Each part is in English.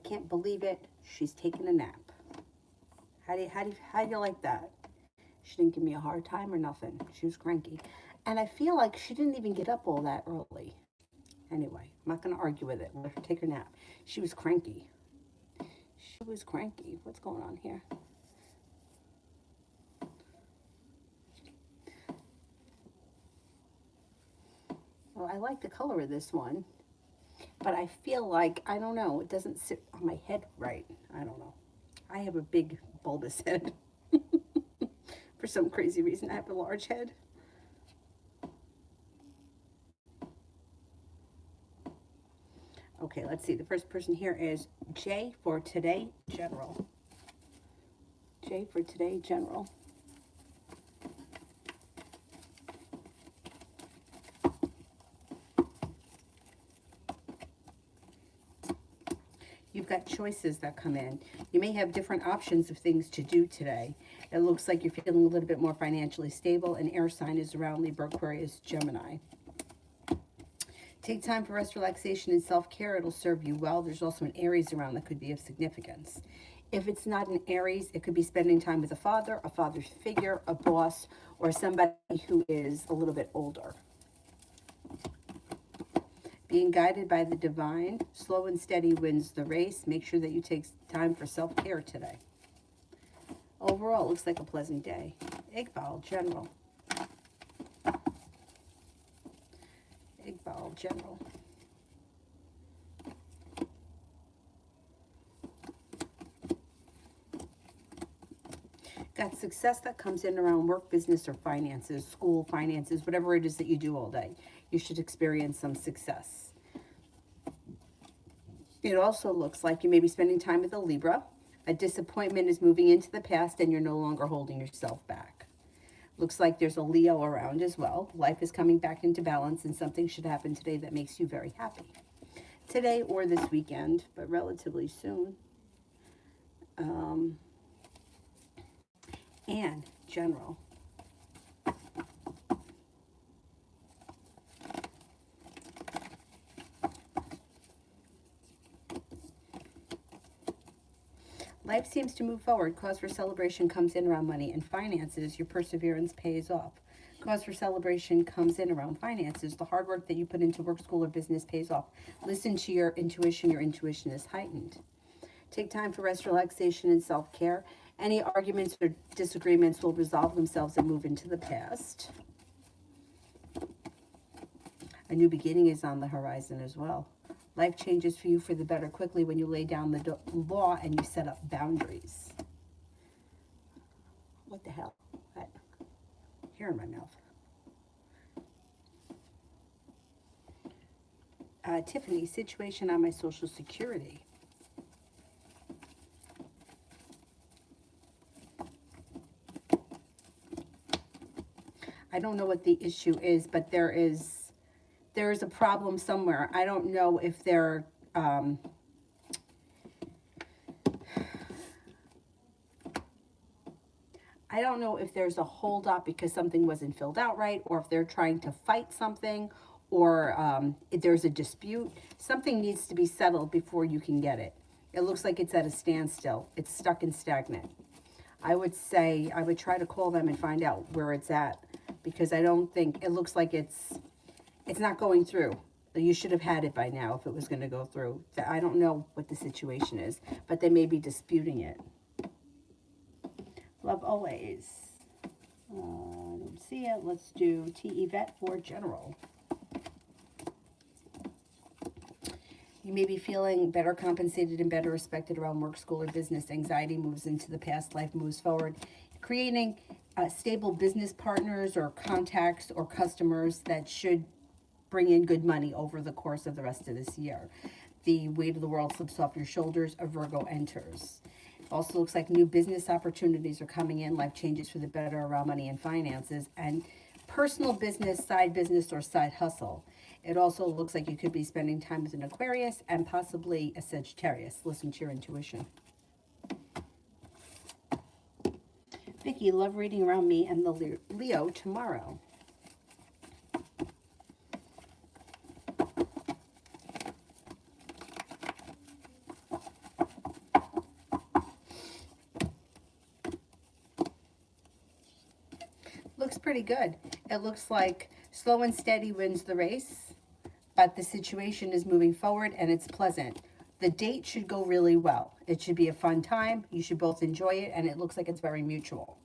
can't believe it. She's taking a nap. How do you like that? She didn't give me a hard time or nothing. She was cranky. And I feel like she didn't even get up all that early. Anyway, I'm not going to argue with it. Let her take her nap. She was cranky. She was cranky. What's going on here? Well, I like the color of this one, but I feel like, I don't know, it doesn't sit on my head right. I don't know. I have a big bulbous head. For some crazy reason, I have a large head. Okay, let's see. The first person here is J for Today General. J for Today General. You've got choices that come in. You may have different options of things to do today. It looks like you're feeling a little bit more financially stable. An air sign is around Libra, Aquarius, Gemini. Take time for rest, relaxation, and self-care. It'll serve you well. There's also an Aries around that could be of significance. If it's not an Aries, it could be spending time with a father's figure, a boss, or somebody who is a little bit older. Being guided by the divine, slow and steady wins the race. Make sure that you take time for self-care today. Overall, it looks like a pleasant day. Iqbal, General. Iqbal, General. Got success that comes in around work, business, or finances, school, finances, whatever it is that you do all day. You should experience some success. It also looks like you may be spending time with a Libra. A disappointment is moving into the past and you're no longer holding yourself back. Looks like there's a Leo around as well. Life is coming back into balance and something should happen today that makes you very happy. Today or this weekend, but relatively soon. And General. Life seems to move forward. Cause for celebration comes in around money and finances. Your perseverance pays off. Cause for celebration comes in around finances. The hard work that you put into work, school, or business pays off. Listen to your intuition. Your intuition is heightened. Take time for rest, relaxation, and self-care. Any arguments or disagreements will resolve themselves and move into the past. A new beginning is on the horizon as well. Life changes for you for the better quickly when you lay down the law and you set up boundaries. What the hell? That hair in my mouth. Tiffany, situation on my Social Security. I don't know what the issue is, but there is a problem somewhere. I don't know if they're I don't know if there's a holdup because something wasn't filled out right, or if they're trying to fight something, or if there's a dispute. Something needs to be settled before you can get it. It looks like it's at a standstill. It's stuck and stagnant. I would say I would try to call them and find out where it's at, because I don't think, it looks like it's not going through. You should have had it by now if it was going to go through. I don't know what the situation is, but they may be disputing it. Love always. I don't see it. Let's do T. Yvette for General. You may be feeling better compensated and better respected around work, school, or business. Anxiety moves into the past. Life moves forward. Creating stable business partners or contacts or customers that should bring in good money over the course of the rest of this year. The weight of the world slips off your shoulders. A Virgo enters. Also looks like new business opportunities are coming in. Life changes for the better around money and finances. And personal business, or side hustle. It also looks like you could be spending time with an Aquarius and possibly a Sagittarius. Listen to your intuition. Vicky, love reading around me and the Leo tomorrow. looks pretty good. It looks like slow and steady wins the race, but the situation is moving forward and it's pleasant. The date should go really well. It should be a fun time. You should both enjoy it, and it looks like it's very mutual.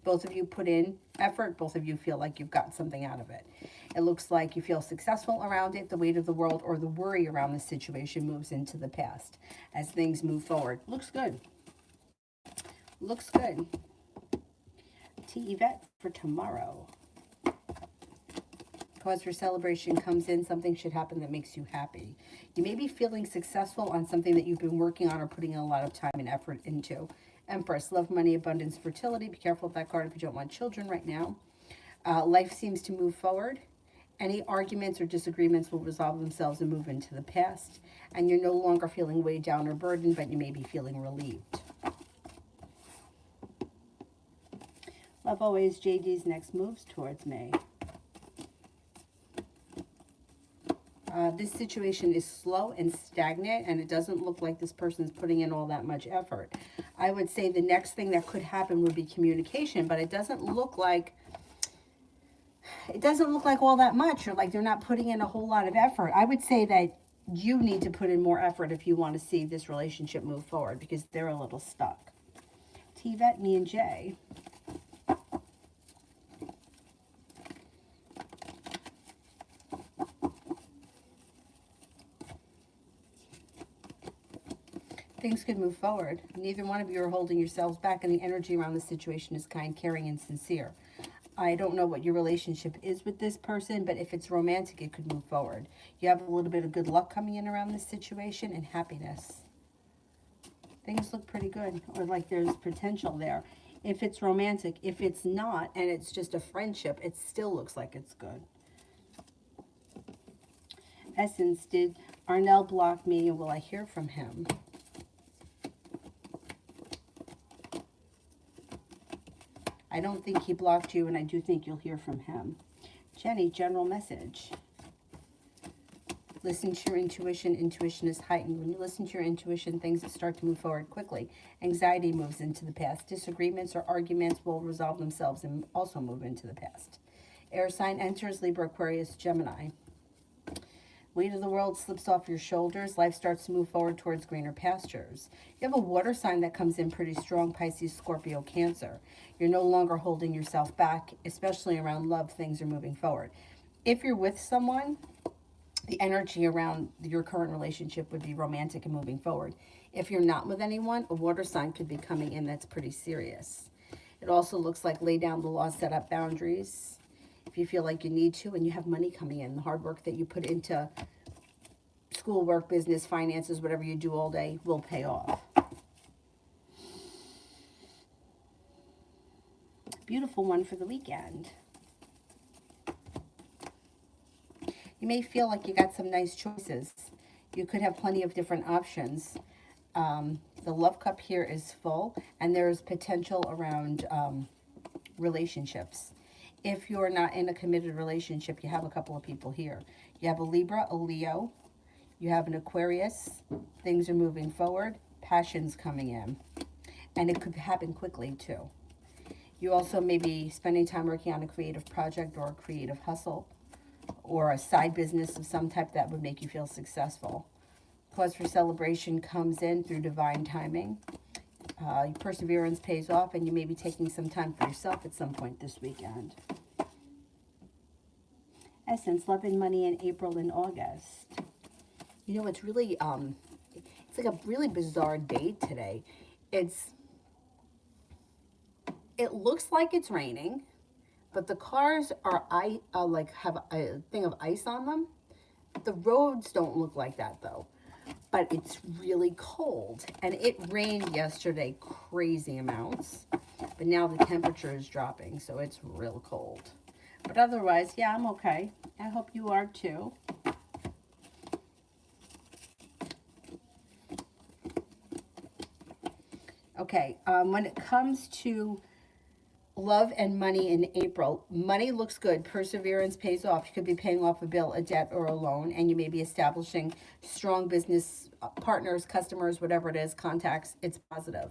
Both of you put in effort. Both of you feel like you've got something out of it. It looks like you feel successful around it. The weight of the world or the worry around the situation moves into the past as things move forward. Looks good. Looks good. T. Yvette for tomorrow. Cause for celebration comes in. Something should happen that makes you happy. You may be feeling successful on something that you've been working on or putting a lot of time and effort into. Empress, love, money, abundance, fertility. Be careful with that card if you don't want children right now. Life seems to move forward. Any arguments or disagreements will resolve themselves and move into the past. And you're no longer feeling weighed down or burdened, but you may be feeling relieved. Love always, JD's next moves towards me. This situation is slow and stagnant, and it doesn't look like this person's putting in all that much effort. I would say the next thing that could happen would be communication, but it doesn't look like all that much, or like they're not putting in a whole lot of effort. I would say that you need to put in more effort if you want to see this relationship move forward, because they're a little stuck. T-Vet, me and Jay. Things could move forward. Neither one of you are holding yourselves back, and the energy around the situation is kind, caring, and sincere. I don't know what your relationship is with this person, but if it's romantic, it could move forward. You have a little bit of good luck coming in around this situation and happiness. Things look pretty good, or like there's potential there. If it's romantic, if it's not, and it's just a friendship, it still looks like it's good. Essence, did Arnell block me, and will I hear from him? I don't think he blocked you, and I do think you'll hear from him. Jenny, general message. Listen to your intuition. Intuition is heightened. When you listen to your intuition, things start to move forward quickly. Anxiety moves into the past. Disagreements or arguments will resolve themselves and also move into the past. Air sign enters, Libra, Aquarius, Gemini. Weight of the world slips off your shoulders. Life starts to move forward towards greener pastures. You have a water sign that comes in pretty strong, Pisces, Scorpio, Cancer. You're no longer holding yourself back, especially around love. Things are moving forward. If you're with someone, the energy around your current relationship would be romantic and moving forward. If you're not with anyone, a water sign could be coming in that's pretty serious. It also looks like lay down the law, set up boundaries if you feel like you need to, and you have money coming in. The hard work that you put into schoolwork, business, finances, whatever you do all day will pay off. Beautiful one for the weekend. You may feel like you got some nice choices. You could have plenty of different options. The love cup here is full, and there's potential around relationships. If you're not in a committed relationship, you have a couple of people here. You have a Libra, a Leo. You have an Aquarius. Things are moving forward. Passion's coming in. And it could happen quickly, too. You also may be spending time working on a creative project or a creative hustle or a side business of some type that would make you feel successful. Cause for celebration comes in through divine timing. Perseverance pays off, and you may be taking some time for yourself at some point this weekend. Essence, love and money in April and August. You know, it's really, it's like a really bizarre day today. It looks like it's raining, but the cars are like have a thing of ice on them. The roads don't look like that though. But it's really cold, and it rained yesterday crazy amounts, but now the temperature is dropping, so it's real cold. But otherwise, yeah, I'm okay. I hope you are too. Okay, when it comes to Love and money in April. Money looks good. Perseverance pays off. You could be paying off a bill, a debt, or a loan, and you may be establishing strong business partners, customers, whatever it is, contacts. It's positive.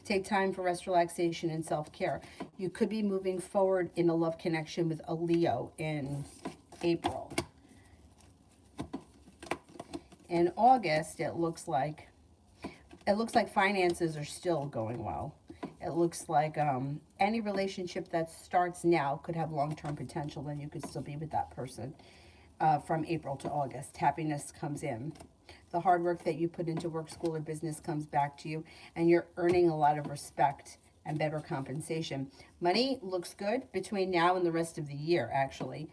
Take time for rest, relaxation, and self care. You could be moving forward in a love connection with a Leo in April. In August, it looks like finances are still going well. It looks like any relationship that starts now could have long-term potential, and you could still be with that person from April to August. Happiness comes in. The hard work that you put into work, school, or business comes back to you, and you're earning a lot of respect and better compensation. Money looks good between now and the rest of the year, actually.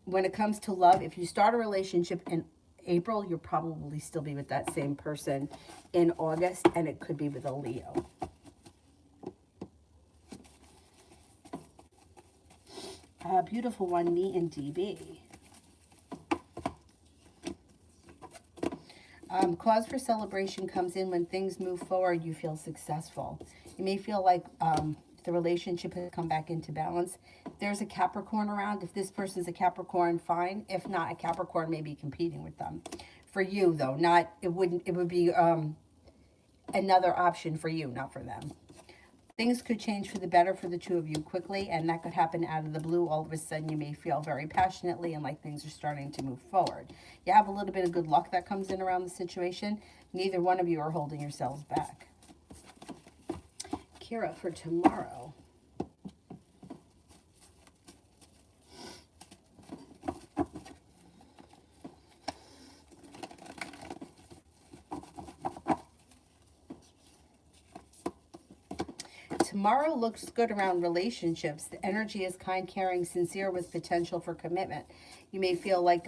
When it comes to love, if you start a relationship in April, you'll probably still be with that same person in August, and it could be with a Leo. Beautiful one, me and DB. Cause for celebration comes in when things move forward, you feel successful. You may feel like the relationship has come back into balance. There's a Capricorn around. If this person's a Capricorn, fine. If not, a Capricorn may be competing with them. For you, though, not it wouldn't. It would be another option for you, not for them. Things could change for the better for the two of you quickly, and that could happen out of the blue. All of a sudden, you may feel very passionately and like things are starting to move forward. You have a little bit of good luck that comes in around the situation. Neither one of you are holding yourselves back. Kira, for tomorrow. Tomorrow looks good around relationships. The energy is kind, caring, sincere with potential for commitment. You may feel like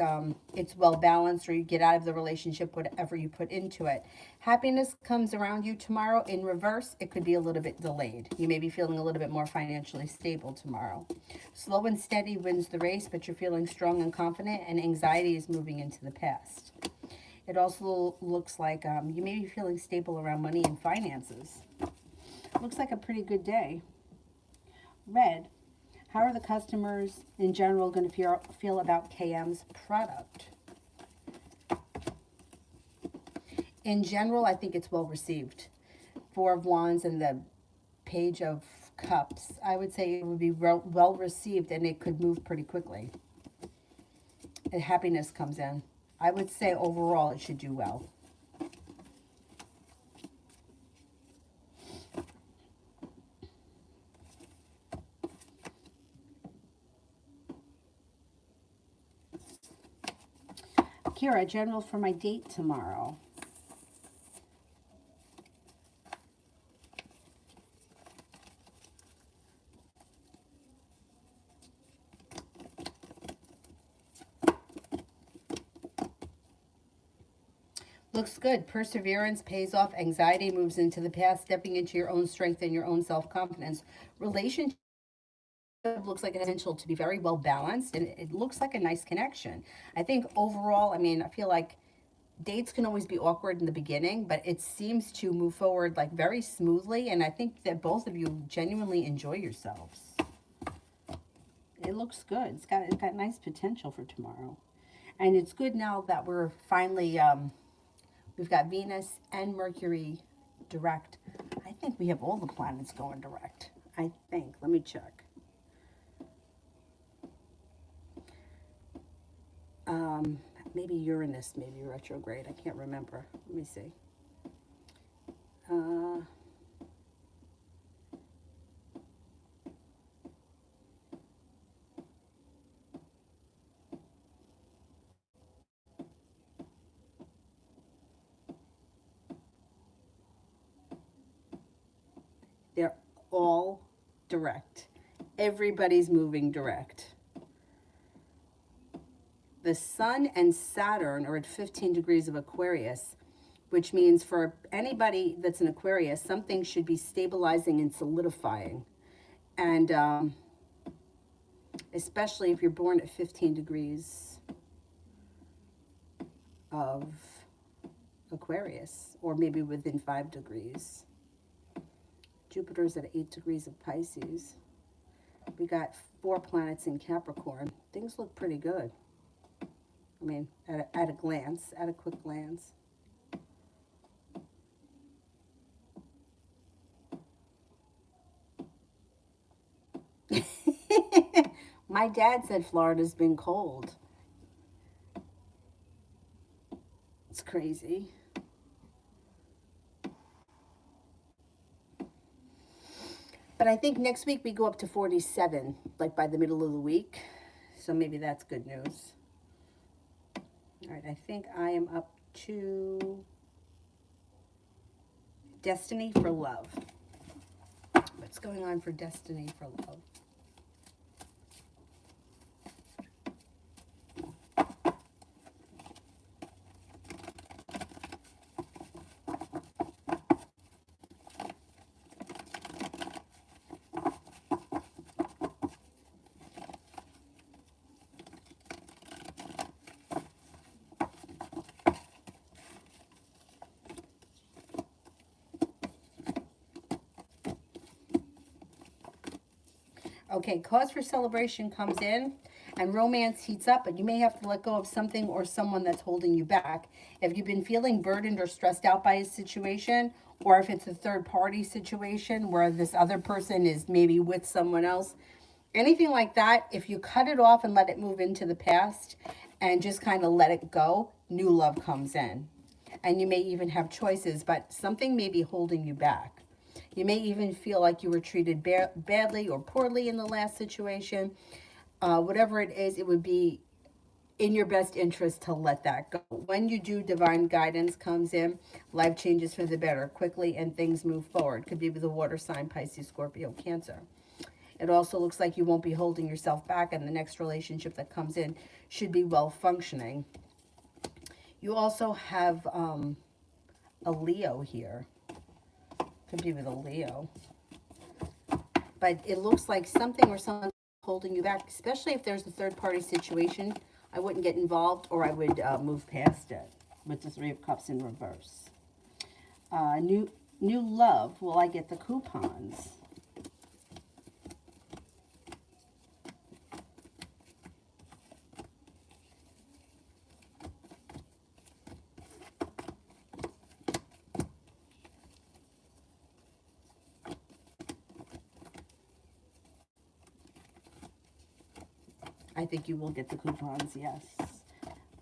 it's well balanced, or you get out of the relationship whatever you put into it. Happiness comes around you tomorrow. In reverse, it could be a little bit delayed. You may be feeling a little bit more financially stable tomorrow. Slow and steady wins the race, but you're feeling strong and confident, and anxiety is moving into the past. It also looks like you may be feeling stable around money and finances. Looks like a pretty good day. Red, how are the customers in general going to feel about KM's product? In general, I think it's well received. Four of Wands and the Page of Cups. I would say it would be well received, and it could move pretty quickly. And happiness comes in. I would say overall it should do well. Kira, general for my date tomorrow. Looks good. Perseverance pays off. Anxiety moves into the past, stepping into your own strength and your own self-confidence. Relationship looks like a potential to be very well balanced, and it looks like a nice connection. I think overall, I mean, I feel like dates can always be awkward in the beginning, but it seems to move forward like very smoothly, and I think that both of you genuinely enjoy yourselves. It looks good. It's got nice potential for tomorrow. And it's good now that we're finally we've got Venus and Mercury direct. I think we have all the planets going direct. I think. Let me check. Maybe Uranus, maybe retrograde. I can't remember. Let me see. Uh, they're all direct. Everybody's moving direct. The Sun and Saturn are at 15 degrees of Aquarius, which means for anybody that's an Aquarius, something should be stabilizing and solidifying. And especially if you're born at 15 degrees of Aquarius, or maybe within 5 degrees. Jupiter's at 8 degrees of Pisces. We got 4 planets in Capricorn. Things look pretty good. I mean, at a glance, at a quick glance. My dad said Florida's been cold. It's crazy. But I think next week we go up to 47, like by the middle of the week. So maybe that's good news. All right, I think I am up to Destiny for Love. What's going on for Destiny for Love? Okay, cause for celebration comes in and romance heats up, but you may have to let go of something or someone that's holding you back. If you've been feeling burdened or stressed out by a situation, or if it's a third party situation where this other person is maybe with someone else, anything like that, if you cut it off and let it move into the past and just kind of let it go, new love comes in. And you may even have choices, but something may be holding you back. You may even feel like you were treated badly or poorly in the last situation. Whatever it is, it would be in your best interest to let that go. When you do, divine guidance comes in, life changes for the better quickly and things move forward. Could be with a water sign, Pisces, Scorpio, Cancer. It also looks like you won't be holding yourself back, and the next relationship that comes in should be well functioning. You also have a Leo here. Could be with a Leo. But it looks like something or someone holding you back, especially if there's a third party situation. I wouldn't get involved, or I would move past it with the Three of Cups in reverse. New love. Will I get the coupons? I think you will get the coupons, yes.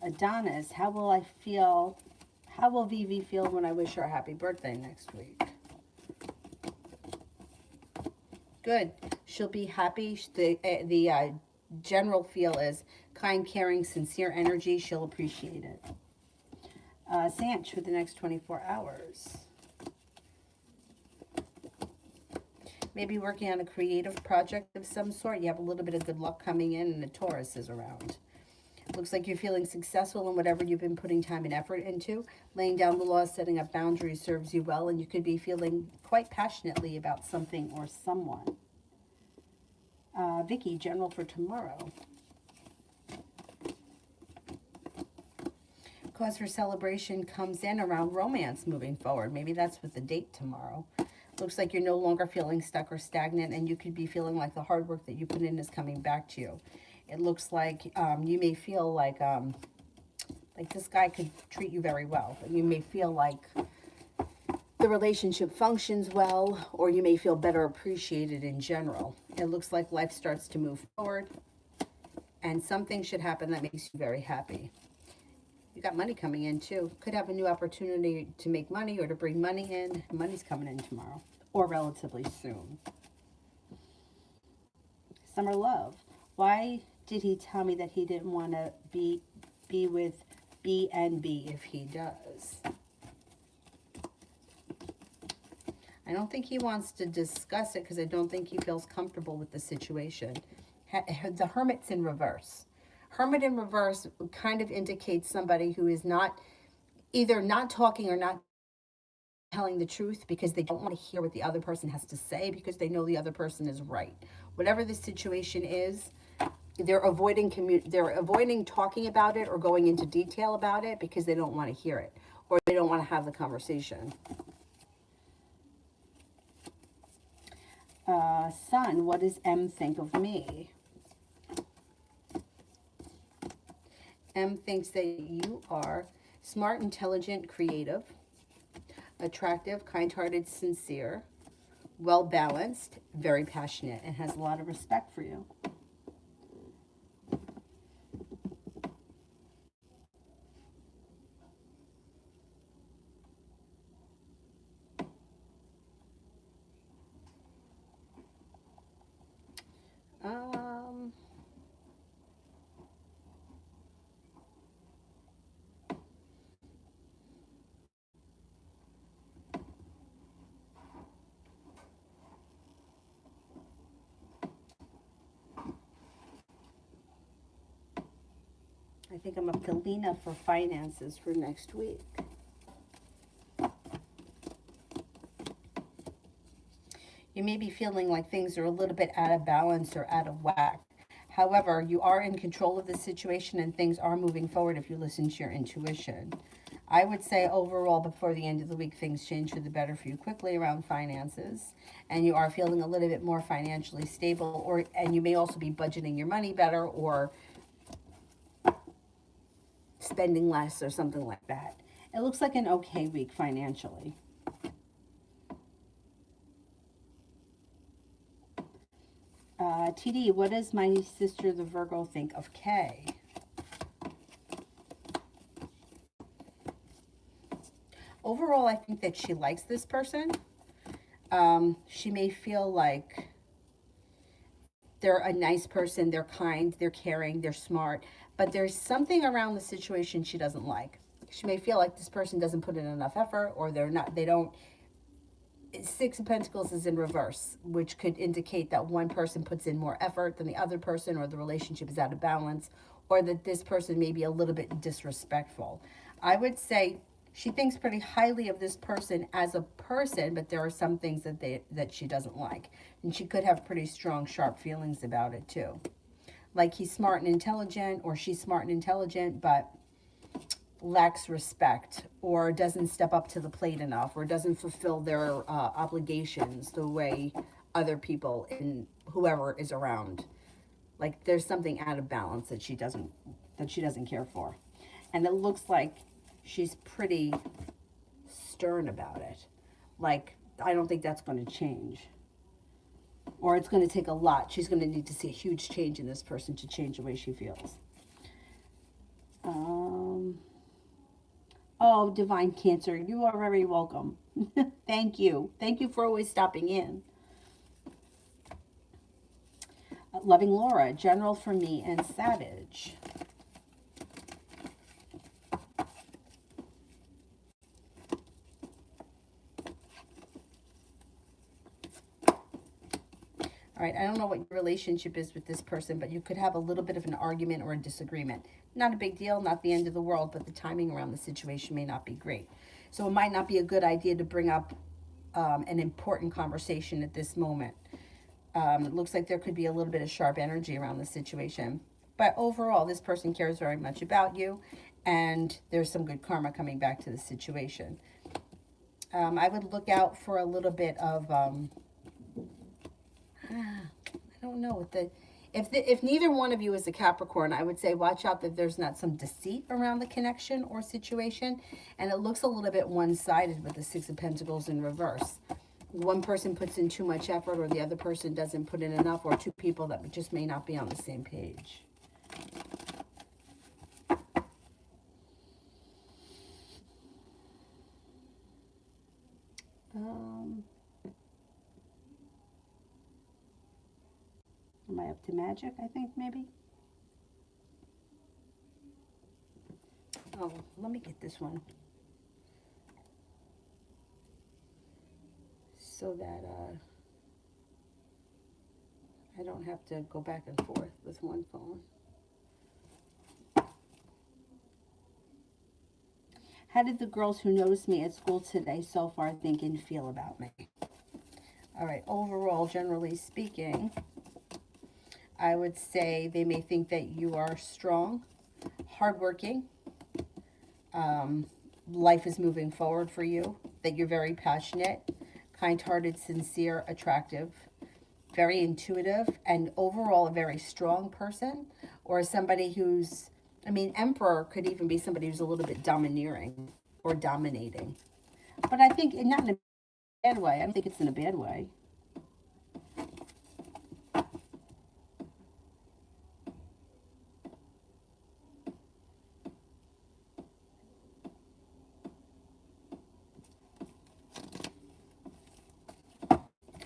Adonis, how will I feel? How will Vivi feel when I wish her a happy birthday next week? Good. She'll be happy. The general feel is kind, caring, sincere energy. She'll appreciate it. Sanch for the next 24 hours. Maybe working on a creative project of some sort. You have a little bit of good luck coming in, and the Taurus is around. Looks like you're feeling successful in whatever you've been putting time and effort into. Laying down the law, setting up boundaries serves you well, and you could be feeling quite passionately about something or someone. Vicky, general for tomorrow. Cause for celebration comes in around romance moving forward. Maybe that's with the date tomorrow. Looks like you're no longer feeling stuck or stagnant, and you could be feeling like the hard work that you put in is coming back to you. It looks like you may feel like this guy could treat you very well. You may feel like the relationship functions well, or you may feel better appreciated in general. It looks like life starts to move forward, and something should happen that makes you very happy. You got money coming in too. Could have a new opportunity to make money or to bring money in. Money's coming in tomorrow or relatively soon. Summer love. Why did he tell me that he didn't want to be with B and B if he does? I don't think he wants to discuss it because I don't think he feels comfortable with the situation. The Hermit's in reverse. Hermit in reverse kind of indicates somebody who is not either not talking or not telling the truth because they don't want to hear what the other person has to say because they know the other person is right. Whatever the situation is, they're avoiding talking about it or going into detail about it because they don't want to hear it or they don't want to have the conversation. Sun, what does M think of me? M thinks that you are smart, intelligent, creative, attractive, kind-hearted, sincere, well-balanced, very passionate, and has a lot of respect for you. Um, I think I'm up to Lena for finances for next week. You may be feeling like things are a little bit out of balance or out of whack. However, you are in control of the situation and things are moving forward if you listen to your intuition. I would say overall, before the end of the week, things change for the better for you quickly around finances, and you are feeling a little bit more financially stable, and you may also be budgeting your money better or spending less or something like that. It looks like an okay week financially. TD, what does my sister, the Virgo, think of Kay? Overall, I think that she likes this person. She may feel like they're a nice person, they're kind, they're caring, they're smart, but there's something around the situation she doesn't like. She may feel like this person doesn't put in enough effort, or they don't. Six of Pentacles is in reverse, which could indicate that one person puts in more effort than the other person, or the relationship is out of balance, or that this person may be a little bit disrespectful. I would say she thinks pretty highly of this person as a person, but there are some things that she doesn't like. And she could have pretty strong, sharp feelings about it too. Like he's smart and intelligent, or she's smart and intelligent, but lacks respect, or doesn't step up to the plate enough, or doesn't fulfill their obligations the way other people and whoever is around. Like there's something out of balance that she doesn't care for. And it looks like she's pretty stern about it. Like, I don't think that's going to change. Or it's going to take a lot. She's going to need to see a huge change in this person to change the way she feels. Oh, Divine Cancer, you are very welcome. Thank you. Thank you for always stopping in. Loving Laura, General for me and Savage. All right, I don't know what your relationship is with this person, but you could have a little bit of an argument or a disagreement. Not a big deal, not the end of the world, but the timing around the situation may not be great. So it might not be a good idea to bring up an important conversation at this moment. It looks like there could be a little bit of sharp energy around the situation. But overall, this person cares very much about you, and there's some good karma coming back to the situation. I would look out for a little bit of... I don't know. If neither one of you is a Capricorn, I would say watch out that there's not some deceit around the connection or situation. And it looks a little bit one-sided with the Six of Pentacles in reverse. One person puts in too much effort, or the other person doesn't put in enough, or two people that just may not be on the same page. Am I up to magic, I think, maybe? Oh, let me get this one. So that I don't have to go back and forth with one phone. How did the girls who noticed me at school today so far think and feel about me? All right, overall, generally speaking, I would say they may think that you are strong, hardworking, life is moving forward for you, that you're very passionate, kind-hearted, sincere, attractive, very intuitive, and overall a very strong person, or somebody who's, I mean, Emperor could even be somebody who's a little bit domineering or dominating. But I think not in a bad way. I don't think it's in a bad way.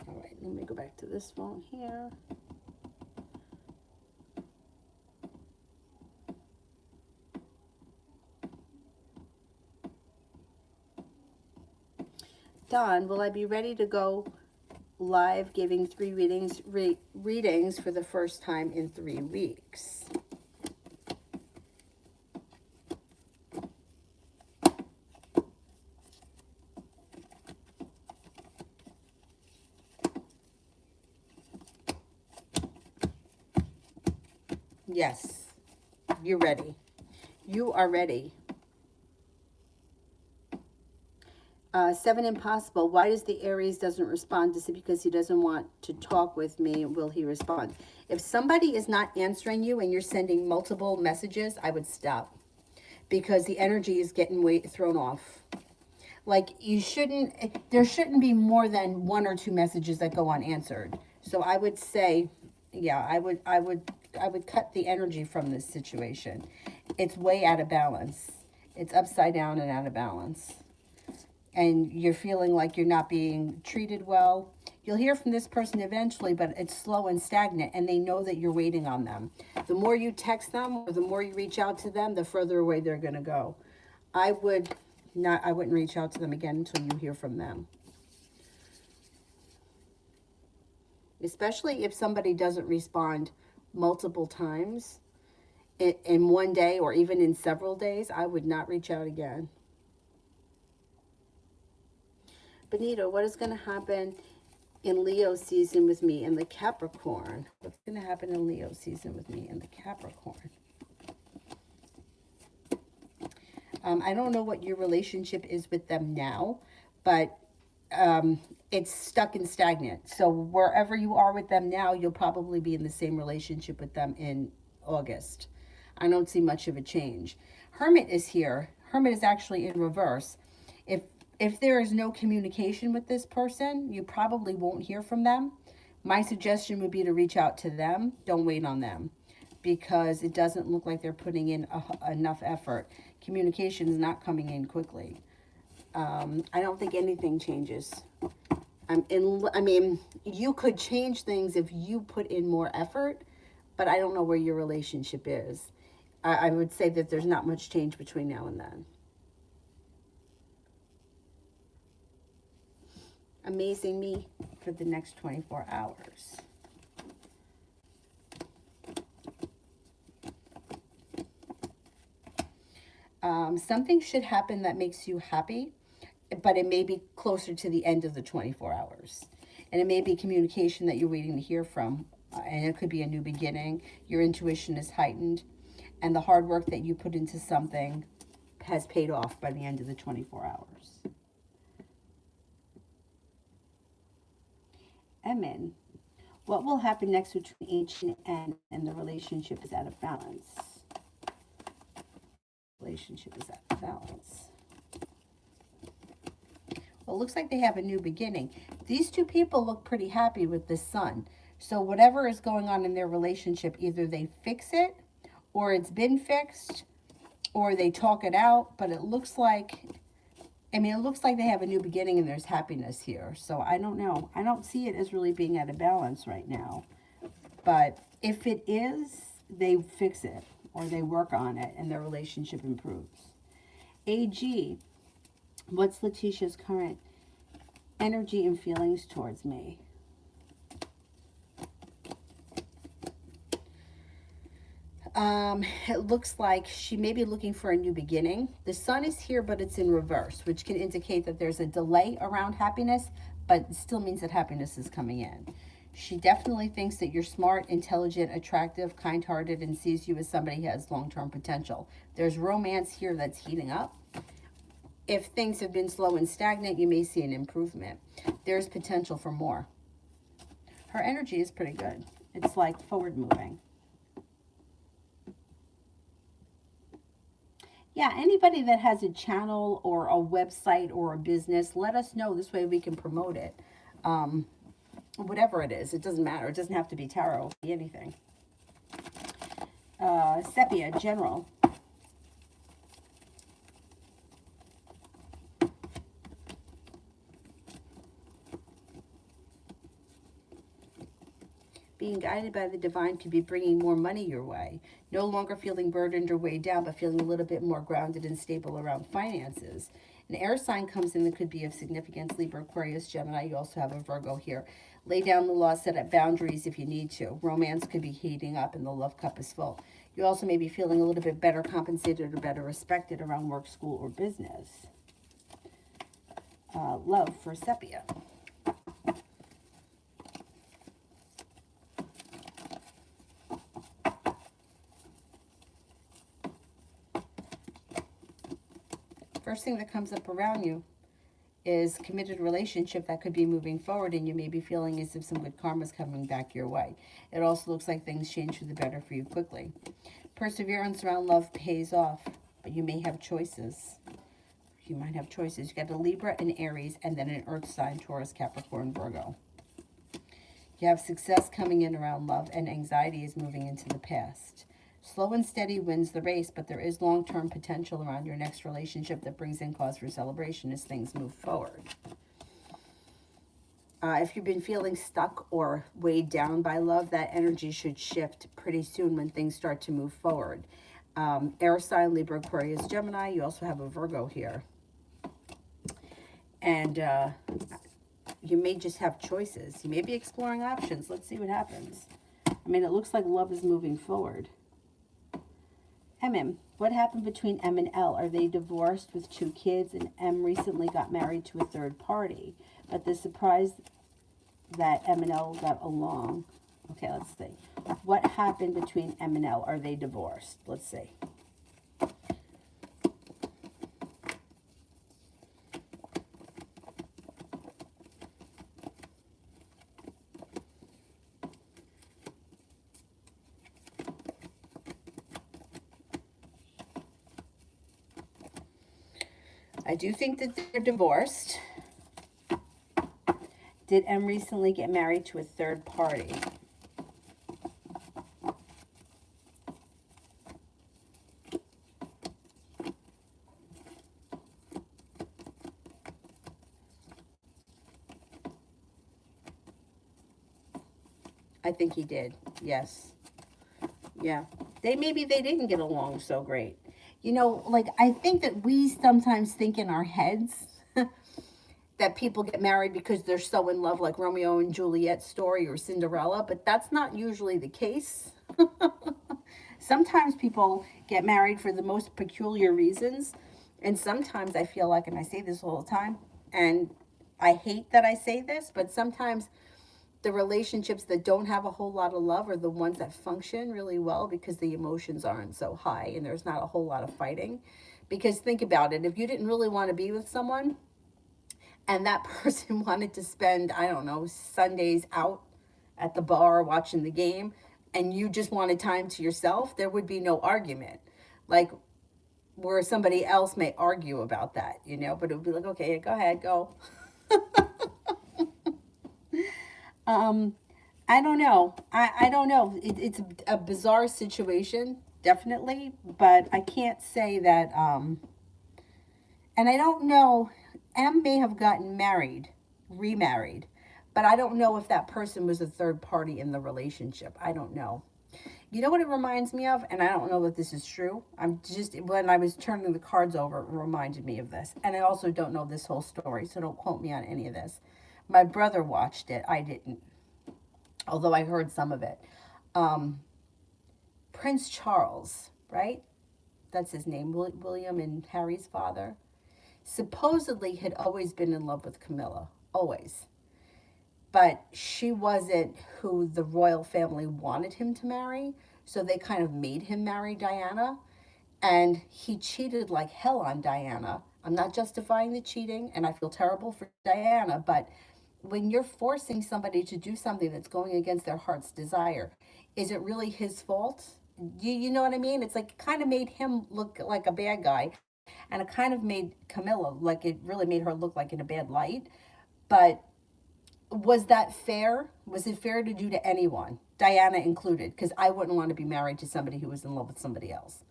All right, let me go back to this phone here. Don, will I be ready to go live giving 3 readings for the first time in 3 weeks? Yes, you're ready. You are ready. 7 impossible. Why does the Aries doesn't respond? Is it because he doesn't want to talk with me? Will he respond? If somebody is not answering you and you're sending multiple messages, I would stop, because the energy is getting thrown off. Like, there shouldn't be more than 1 or 2 messages that go unanswered. So I would say, yeah, I would cut the energy from this situation. It's way out of balance. It's upside down and out of balance. And you're feeling like you're not being treated well. You'll hear from this person eventually, but it's slow and stagnant, and they know that you're waiting on them. The more you text them or the more you reach out to them, the further away they're going to go. I wouldn't reach out to them again until you hear from them. Especially if somebody doesn't respond multiple times in one day or even in several days, I would not reach out again. Benito, what is going to happen in Leo season with me and the Capricorn? What's going to happen in Leo season with me and the Capricorn? I don't know what your relationship is with them now, but it's stuck and stagnant. So wherever you are with them now, you'll probably be in the same relationship with them in August. I don't see much of a change. Hermit is here. Hermit is actually in reverse. If there is no communication with this person, you probably won't hear from them. My suggestion would be to reach out to them. Don't wait on them, because it doesn't look like they're putting in enough effort. Communication is not coming in quickly. I don't think anything changes. I mean, you could change things if you put in more effort, but I don't know where your relationship is. I would say that there's not much change between now and then. Amazing me for the next 24 hours. Something should happen that makes you happy, but it may be closer to the end of the 24 hours. And it may be communication that you're waiting to hear from. And it could be a new beginning. Your intuition is heightened. And the hard work that you put into something has paid off by the end of the 24 hours. Emin, what will happen next between H and N, and the relationship is out of balance? Relationship is out of balance. Well, it looks like they have a new beginning. These 2 people look pretty happy with the Sun. So whatever is going on in their relationship, either they fix it, or it's been fixed, or they talk it out. But it looks like, it looks like they have a new beginning and there's happiness here. So I don't know. I don't see it as really being out of balance right now. But if it is, they fix it or they work on it and their relationship improves. AG, what's Letitia's current energy and feelings towards me? It looks like she may be looking for a new beginning. The Sun is here, but it's in reverse, which can indicate that there's a delay around happiness, but it still means that happiness is coming in. She definitely thinks that you're smart, intelligent, attractive, kind-hearted, and sees you as somebody who has long-term potential. There's romance here that's heating up. If things have been slow and stagnant, you may see an improvement. There's potential for more. Her energy is pretty good. It's like forward moving. Yeah, anybody that has a channel or a website or a business, let us know. This way we can promote it. Um, Whatever it is, it doesn't matter. It doesn't have to be tarot, it can be anything. Sepia, general. Being guided by the divine could be bringing more money your way. No longer feeling burdened or weighed down, but feeling a little bit more grounded and stable around finances. An air sign comes in that could be of significance. Libra, Aquarius, Gemini. You also have a Virgo here. Lay down the law, set up boundaries if you need to. Romance could be heating up and the love cup is full. You also may be feeling a little bit better compensated or better respected around work, school, or business. Love for Sepia. First thing that comes up around you is committed relationship that could be moving forward, and you may be feeling as if some good karma is coming back your way. It also looks like things change for the better for you quickly. Perseverance around love pays off, but you may have choices. You might have choices. You got a Libra, an Aries, and then an Earth sign, Taurus, Capricorn, Virgo. You have success coming in around love, and anxiety is moving into the past. Slow and steady wins the race, but there is long-term potential around your next relationship that brings in cause for celebration as things move forward. If you've been feeling stuck or weighed down by love, that energy should shift pretty soon when things start to move forward. Air sign, Libra, Aquarius, Gemini. You also have a Virgo here. And you may just have choices. You may be exploring options. Let's see what happens. I mean, it looks like love is moving forward. What happened between M and L? Are they divorced with 2 kids? And M recently got married to a third party. But the surprise that M and L got along. Okay, let's see. What happened between M and L? Are they divorced? Let's see. I do think that they're divorced. Did M recently get married to a third party? I think he did. Yes. Yeah. Maybe they didn't get along so great. You know, like, I think that we sometimes think in our heads that people get married because they're so in love, like Romeo and Juliet story or Cinderella, but that's not usually the case. Sometimes people get married for the most peculiar reasons, and sometimes I feel like, and I say this all the time, and I hate that I say this, but sometimes the relationships that don't have a whole lot of love are the ones that function really well because the emotions aren't so high and there's not a whole lot of fighting. Because think about it, if you didn't really want to be with someone and that person wanted to spend, I don't know, Sundays out at the bar watching the game, and you just wanted time to yourself, there would be no argument. Like, where somebody else may argue about that, you know, but it would be like, okay, go ahead, go. I don't know. I don't know. It's a bizarre situation, definitely, but I can't say that, and I don't know, M may have gotten married, remarried, but I don't know if that person was a third party in the relationship. I don't know. You know what it reminds me of? And I don't know if this is true. When I was turning the cards over, it reminded me of this. And I also don't know this whole story, so don't quote me on any of this. My brother watched it. I didn't, although I heard some of it. Prince Charles, right? That's his name, William and Harry's father, supposedly had always been in love with Camilla, always. But she wasn't who the royal family wanted him to marry, so they kind of made him marry Diana. And he cheated like hell on Diana. I'm not justifying the cheating, and I feel terrible for Diana, but when you're forcing somebody to do something that's going against their heart's desire, is it really his fault? You know what I mean? It's like it kind of made him look like a bad guy, and it kind of made Camilla, like, it really made her look like in a bad light. But was that fair? Was it fair to do to anyone, Diana included? Because I wouldn't want to be married to somebody who was in love with somebody else.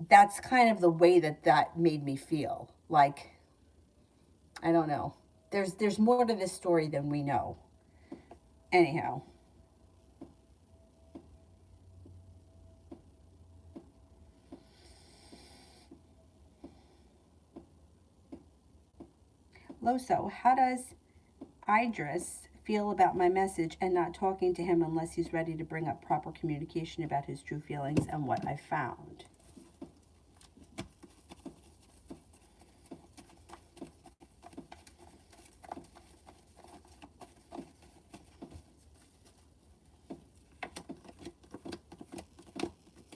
That's kind of the way that that made me feel. Like, I don't know. There's more to this story than we know. Anyhow, Loso, how does Idris feel about my message and not talking to him unless he's ready to bring up proper communication about his true feelings and what I found?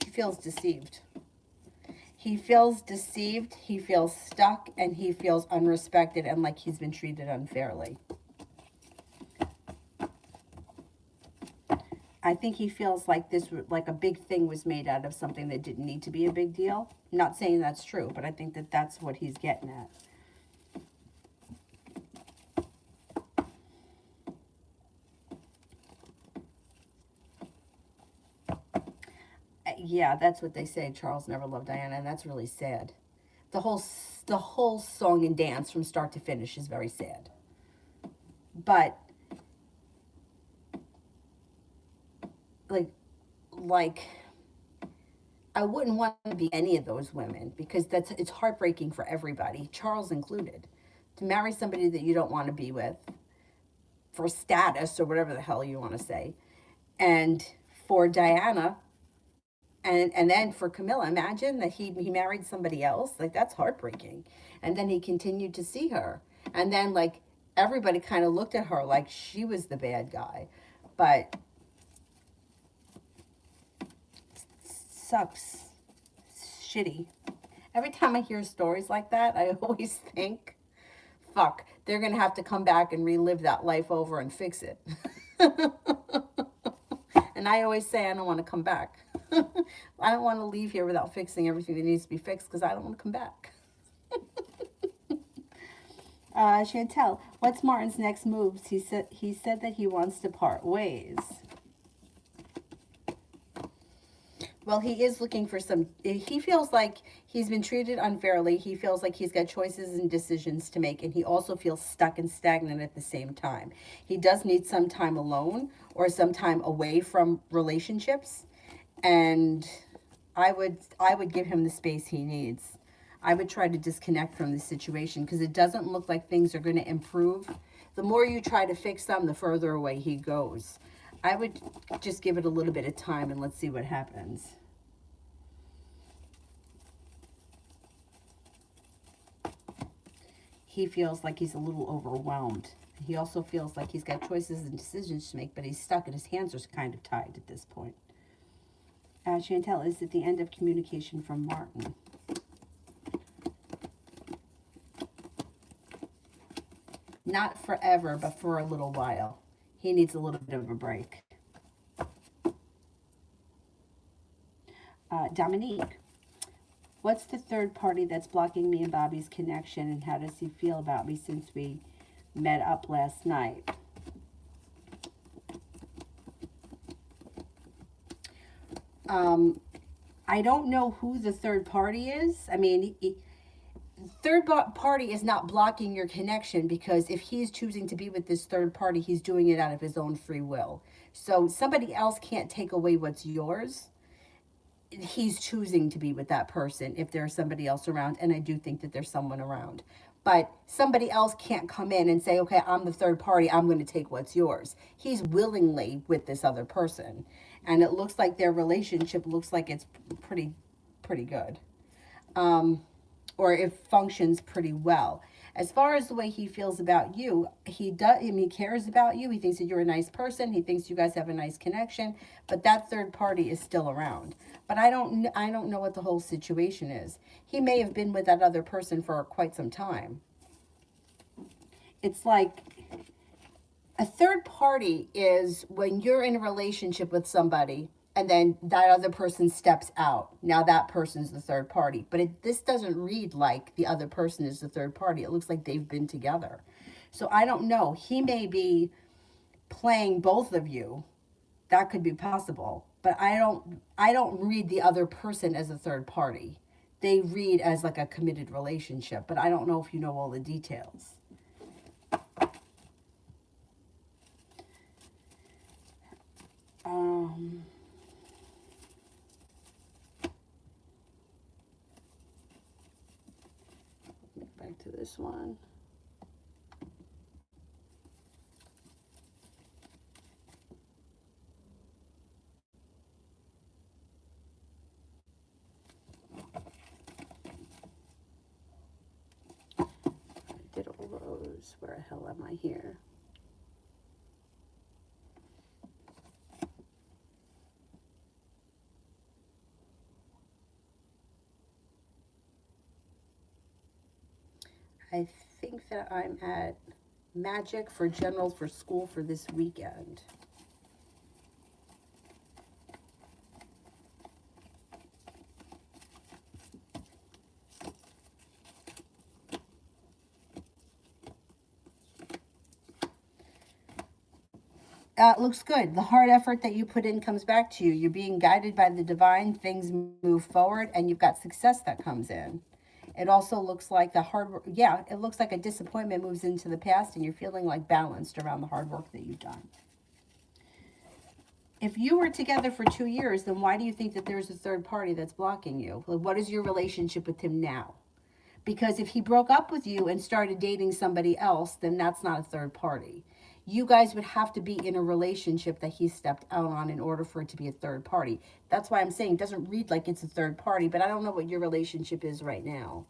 He feels deceived. He feels deceived, he feels stuck, and he feels unrespected and like he's been treated unfairly. I think he feels like this, like a big thing was made out of something that didn't need to be a big deal. I'm not saying that's true, but I think that that's what he's getting at. Yeah, that's what they say. Charles never loved Diana, and that's really sad. The whole the whole song and dance from start to finish is very sad. But like like I wouldn't want to be any of those women because that's it's heartbreaking for everybody, Charles included. To marry somebody that you don't want to be with for status or whatever the hell you want to say. And for Diana, and then for Camilla, imagine that he married somebody else. Like, that's heartbreaking. And then he continued to see her. And then, like, everybody kind of looked at her like she was the bad guy. But sucks. Shitty. Every time I hear stories like that, I always think, fuck, they're going to have to come back and relive that life over and fix it. And I always say I don't want to come back. I don't want to leave here without fixing everything that needs to be fixed because I don't want to come back. Chantel, what's Martin's next moves? He said that he wants to part ways. Well, he is looking for some. He feels like he's been treated unfairly. He feels like he's got choices and decisions to make, and he also feels stuck and stagnant at the same time. He does need some time alone or some time away from relationships, and I would give him the space he needs. I would try to disconnect from the situation because it doesn't look like things are going to improve. The more you try to fix them, the further away he goes. I would just give it a little bit of time and let's see what happens. He feels like he's a little overwhelmed. He also feels like he's got choices and decisions to make, but he's stuck and his hands are kind of tied at this point. Chantel, is it the end of communication from Martin? Not forever, but for a little while. He needs a little bit of a break. Dominique, what's the third party that's blocking me and Bobby's connection, and how does he feel about me since we met up last night? I don't know who the third party is. I mean, third party is not blocking your connection because if he's choosing to be with this third party, he's doing it out of his own free will. So somebody else can't take away what's yours. He's choosing to be with that person if there's somebody else around, and I do think that there's someone around. But somebody else can't come in and say, okay, I'm the third party, I'm going to take what's yours. He's willingly with this other person, and it looks like their relationship looks like it's pretty good, or it functions pretty well. As far as the way he feels about you, he does. I mean, he cares about you. He thinks that you're a nice person. He thinks you guys have a nice connection. But that third party is still around. But I don't know what the whole situation is. He may have been with that other person for quite some time. It's like A third party is when you're in a relationship with somebody and then that other person steps out. Now that person's the third party. But this doesn't read like the other person is the third party. It looks like they've been together. So I don't know. He may be playing both of you. That could be possible. But I don't read the other person as a third party. They read as like a committed relationship, but I don't know if you know all the details. Um, back to this one. I did all those. Where the hell am I here? I think that I'm at Magic for General for school for this weekend. It looks good. The hard effort that you put in comes back to you. You're being guided by the divine. Things move forward, and you've got success that comes in. It also looks like the hard work. Yeah, it looks like a disappointment moves into the past, and you're feeling like balanced around the hard work that you've done. If you were together for 2 years, then why do you think that there's a third party that's blocking you? Like, what is your relationship with him now? Because if he broke up with you and started dating somebody else, then that's not a third party. You guys would have to be in a relationship that he stepped out on in order for it to be a third party. That's why I'm saying it doesn't read like it's a third party, but I don't know what your relationship is right now.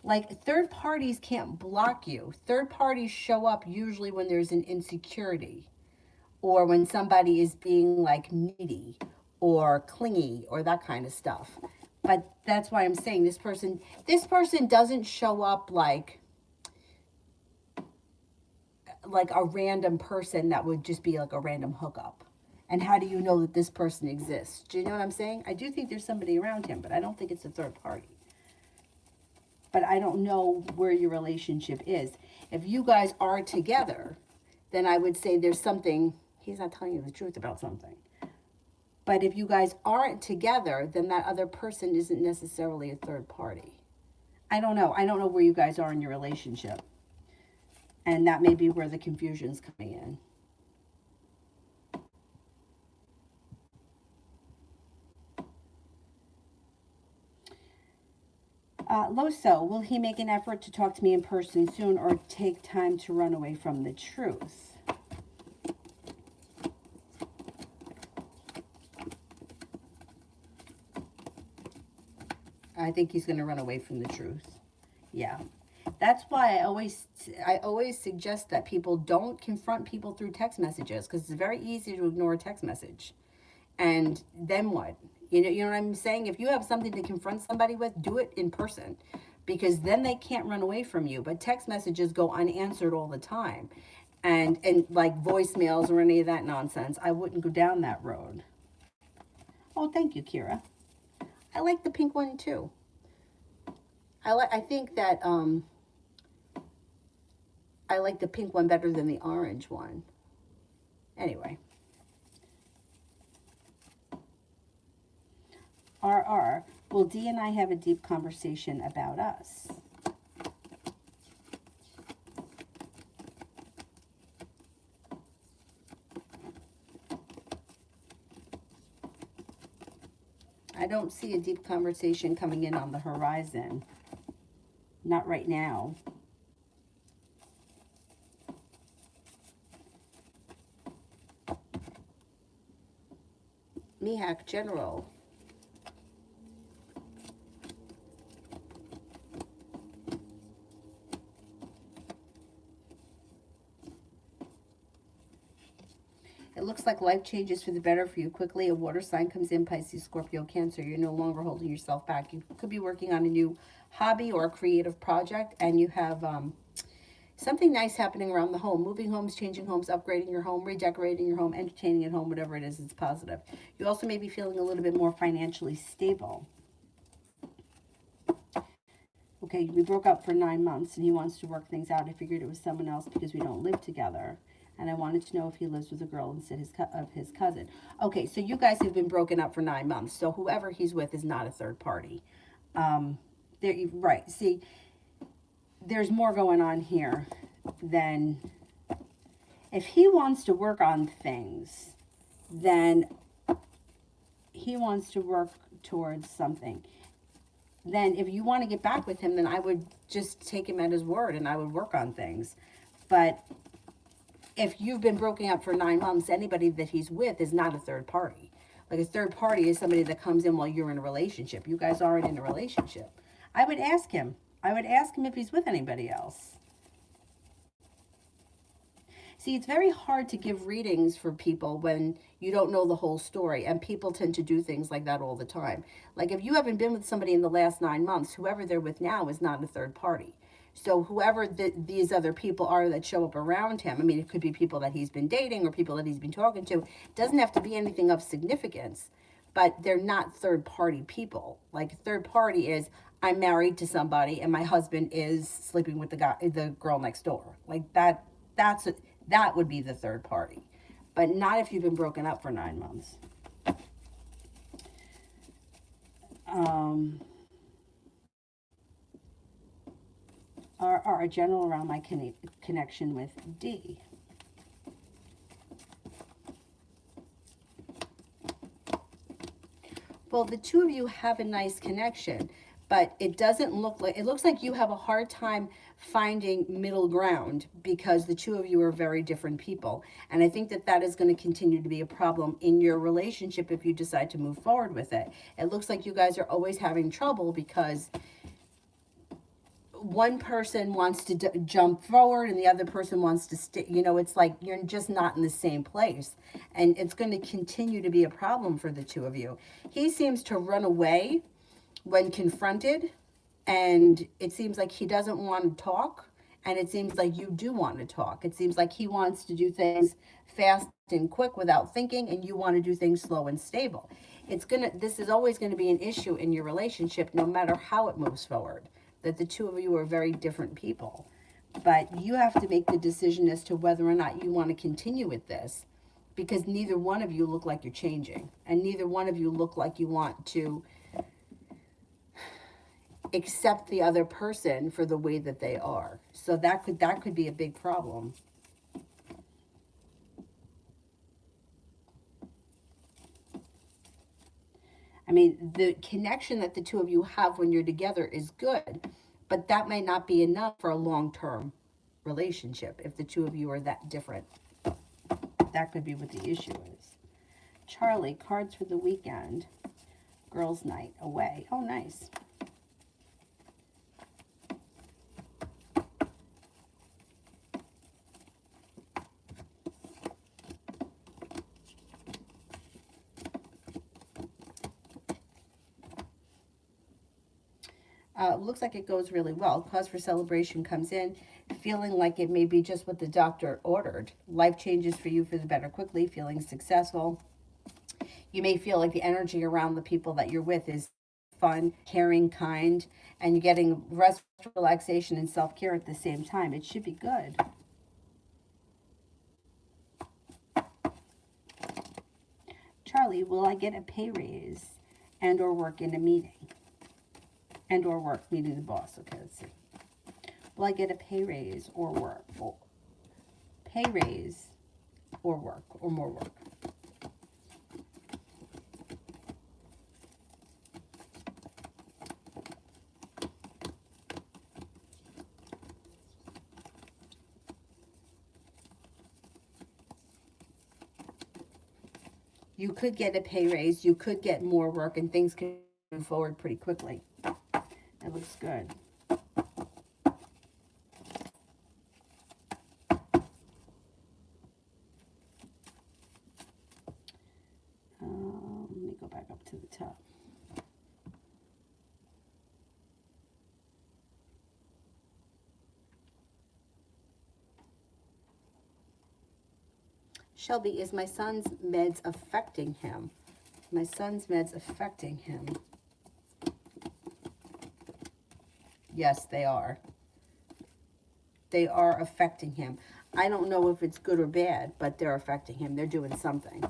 Like, third parties can't block you. Third parties show up usually when there's an insecurity or when somebody is being like needy or clingy or that kind of stuff. But that's why I'm saying this person doesn't show up like a random person that would just be like a random hookup. And how do you know that this person exists? Do you know what I'm saying? I do think there's somebody around him, but I don't think it's a third party. But I don't know where your relationship is. If you guys are together, then I would say there's something, he's not telling you the truth about something. But if you guys aren't together, then that other person isn't necessarily a third party. I don't know. I don't know where you guys are in your relationship. And that may be where the confusion's coming in. Loso, will he make an effort to talk to me in person soon or take time to run away from the truth? I think he's going to run away from the truth. Yeah. That's why I always suggest that people don't confront people through text messages, because it's very easy to ignore a text message. And then what? You know what I'm saying? If you have something to confront somebody with, do it in person, because then they can't run away from you. But text messages go unanswered all the time. And like voicemails or any of that nonsense, I wouldn't go down that road. Oh, thank you, Kira. I like the pink one too. I think that I like the pink one better than the orange one. Anyway. RR, will D and I have a deep conversation about us? I don't see a deep conversation coming in on the horizon. Not right now. Mihak General. It looks like life changes for the better for you quickly. A water sign comes in, Pisces, Scorpio, Cancer. You're no longer holding yourself back. You could be working on a new hobby or a creative project, and you have something nice happening around the home, moving homes, changing homes, upgrading your home, redecorating your home, entertaining at home, whatever it is, it's positive. You also may be feeling a little bit more financially stable. Okay, we broke up for 9 months and he wants to work things out. I figured it was someone else because we don't live together. And I wanted to know if he lives with a girl instead of his cousin. Okay, so you guys have been broken up for 9 months. So whoever he's with is not a third party. Right. See, there's more going on here than if he wants to work on things, then he wants to work towards something. Then if you want to get back with him, then I would just take him at his word and I would work on things. But if you've been broken up for 9 months, anybody that he's with is not a third party. Like a third party is somebody that comes in while you're in a relationship. You guys aren't in a relationship. I would ask him. I would ask him if he's with anybody else. See, it's very hard to give readings for people when you don't know the whole story, and people tend to do things like that all the time. Like if you haven't been with somebody in the last 9 months, whoever they're with now is not a third party. So whoever these other people are that show up around him, I mean, it could be people that he's been dating or people that he's been talking to. It doesn't have to be anything of significance, but they're not third party people. Like third party is, I'm married to somebody and my husband is sleeping with the girl next door. Like that would be the third party, but not if you've been broken up for 9 months. Or a general around my connection with D. Well, the two of you have a nice connection, but it doesn't look like, it looks like you have a hard time finding middle ground because the two of you are very different people. And I think that that is going to continue to be a problem in your relationship if you decide to move forward with it. It looks like you guys are always having trouble because one person wants to jump forward and the other person wants to stay. You know, it's like you're just not in the same place. And it's going to continue to be a problem for the two of you. He seems to run away when confronted, and it seems like he doesn't want to talk, and it seems like you do want to talk. It seems like he wants to do things fast and quick without thinking, and you want to do things slow and stable. This is always going to be an issue in your relationship no matter how it moves forward, that the two of you are very different people. But you have to make the decision as to whether or not you want to continue with this, because neither one of you look like you're changing, and neither one of you look like you want to accept the other person for the way that they are. So that could be a big problem. I mean, the connection that the two of you have when you're together is good, but that might not be enough for a long-term relationship if the two of you are that different. That could be what the issue is. Charlie, cards for the weekend. Girls' night away. Oh, nice. Looks like it goes really well. Cause for celebration comes in, feeling like it may be just what the doctor ordered. Life changes for you for the better quickly, feeling successful. You may feel like the energy around the people that you're with is fun, caring, kind, and you're getting rest, relaxation, and self-care at the same time. It should be good. Charlie, will I get a pay raise and or work in a meeting? And or work, meeting the boss. Okay, let's see. Will I get a pay raise or work? Or pay raise or work or more work? You could get a pay raise, you could get more work, and things can move forward pretty quickly. It looks good. Let me go back up to the top. Shelby, is my son's meds affecting him? My son's meds affecting him? Yes, they are. They are affecting him. I don't know if it's good or bad, but they're affecting him. They're doing something.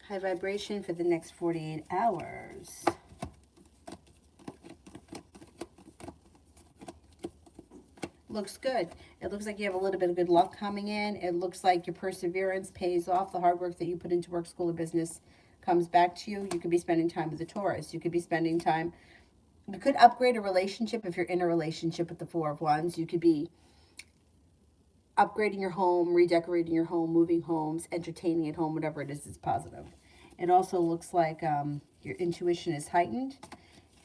High vibration for the next 48 hours. Looks good. It looks like you have a little bit of good luck coming in. It looks like your perseverance pays off. The hard work that you put into work, school, or business comes back to you. You could be spending time with the Taurus. You could be spending time. You could upgrade a relationship if you're in a relationship with the Four of Wands. You could be upgrading your home, redecorating your home, moving homes, entertaining at home, whatever it is positive. It also looks like your intuition is heightened.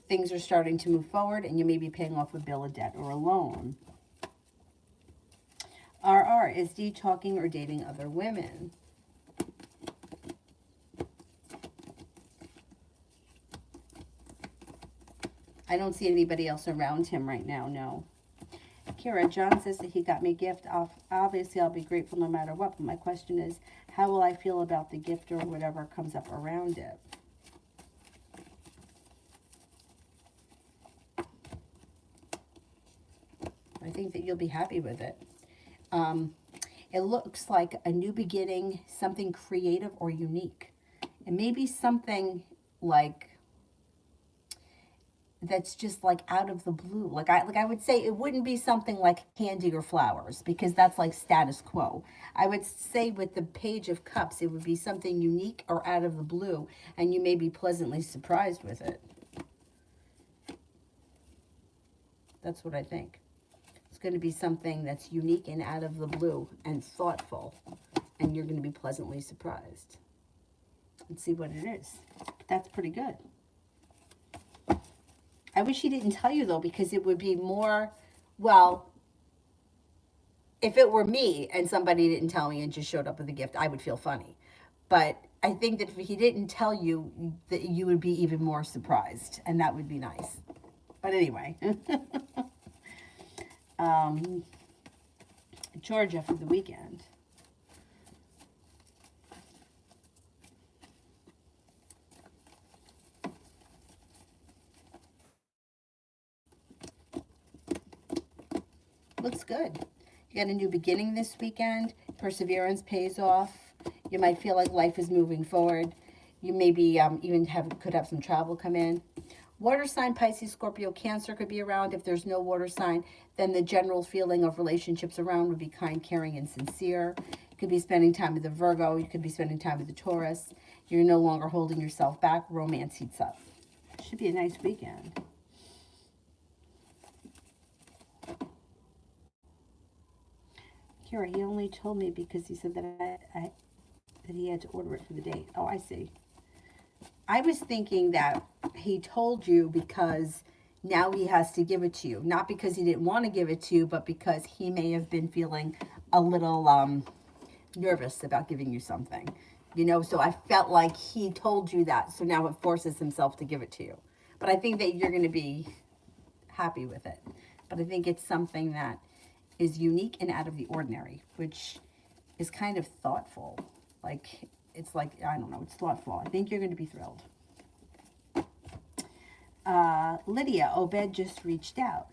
Things are starting to move forward, and you may be paying off a bill of debt or a loan. RR, is D talking or dating other women? I don't see anybody else around him right now, no. Kira, John says that he got me a gift. Obviously, I'll be grateful no matter what. But my question is, how will I feel about the gift or whatever comes up around it? I think that you'll be happy with it. It looks like a new beginning, something creative or unique. It may be something like that's just like out of the blue. Like I would say it wouldn't be something like candy or flowers, because that's like status quo. I would say with the Page of Cups, it would be something unique or out of the blue, and you may be pleasantly surprised with it. That's what I think. It's going to be something that's unique and out of the blue and thoughtful, and you're going to be pleasantly surprised. Let's see what it is. That's pretty good. I wish he didn't tell you, though, because it would be more, well, if it were me and somebody didn't tell me and just showed up with a gift, I would feel funny. But I think that if he didn't tell you, that you would be even more surprised, and that would be nice. But anyway. Georgia for the weekend. Looks good. You got a new beginning this weekend. Perseverance pays off. You might feel like life is moving forward. You maybe even could have some travel come in. Water sign, Pisces, Scorpio, Cancer could be around. If there's no water sign, then the general feeling of relationships around would be kind, caring, and sincere. You could be spending time with the Virgo. You could be spending time with the Taurus. You're no longer holding yourself back. Romance heats up. Should be a nice weekend. Kira, he only told me because he said that that he had to order it for the date. Oh, I see. I was thinking that he told you because now he has to give it to you. Not because he didn't want to give it to you, but because he may have been feeling a little nervous about giving you something. You know, so I felt like he told you that. So now it forces himself to give it to you. But I think that you're going to be happy with it. But I think it's something that is unique and out of the ordinary, which is kind of thoughtful. Like, it's like, I don't know, it's thoughtful. I think you're going to be thrilled. Lydia, Obed just reached out.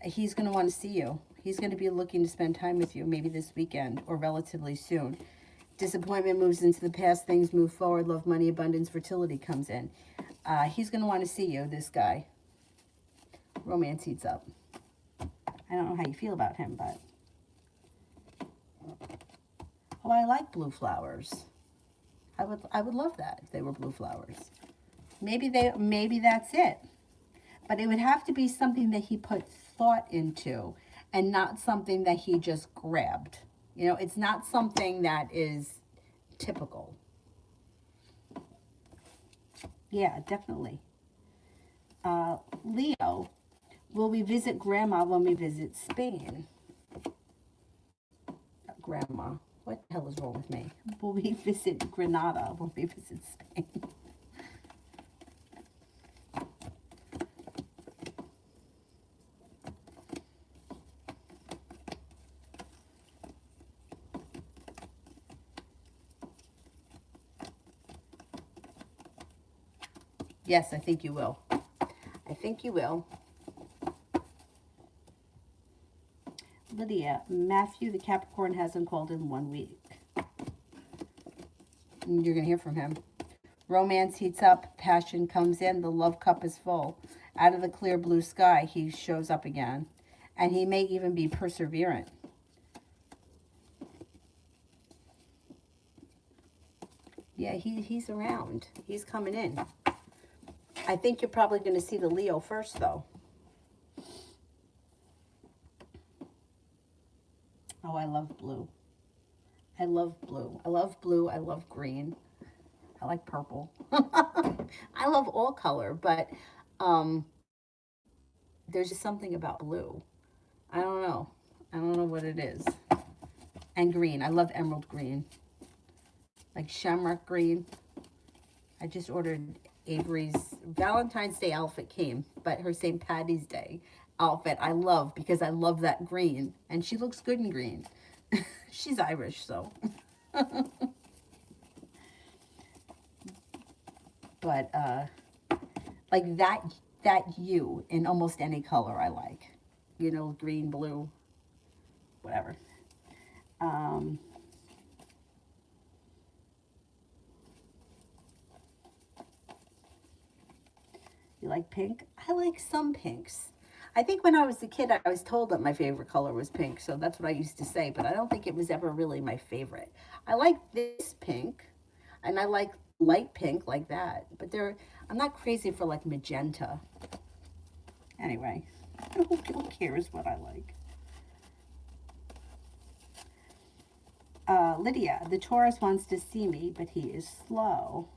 He's going to want to see you. He's going to be looking to spend time with you, maybe this weekend or relatively soon. Disappointment moves into the past, things move forward, love, money, abundance, fertility comes in. He's going to want to see you, this guy. Romance heats up. I don't know how you feel about him, but... Oh, I like blue flowers. I would love that if they were blue flowers. Maybe that's it. But it would have to be something that he put thought into and not something that he just grabbed. You know, it's not something that is typical. Yeah, definitely. Leo, will we visit Grandma when we visit Spain? Grandma. What the hell is wrong with me? Will we visit Granada? Will we visit Spain? Yes, I think you will. I think you will. Lydia, Matthew, the Capricorn, hasn't called in 1 week. You're going to hear from him. Romance heats up. Passion comes in. The love cup is full. Out of the clear blue sky, he shows up again. And he may even be perseverant. Yeah, he's around. He's coming in. I think you're probably going to see the Leo first, though. Oh, I love blue. I love blue. I love blue. I love green. I like purple. I love all color, but there's just something about blue. I don't know. I don't know what it is. And green. I love emerald green. Like shamrock green. I just ordered Avery's Valentine's Day outfit came, but her St. Patty's Day outfit I love because I love that green. And she looks good in green. She's Irish, so. But like that hue in almost any color I like. You know, green, blue, whatever. You like pink? I like some pinks. I think when I was a kid, I was told that my favorite color was pink, so that's what I used to say, but I don't think it was ever really my favorite. I like this pink, and I like light pink like that, but I'm not crazy for like magenta. Anyway, who cares what I like? Lydia, the Taurus wants to see me, but he is slow.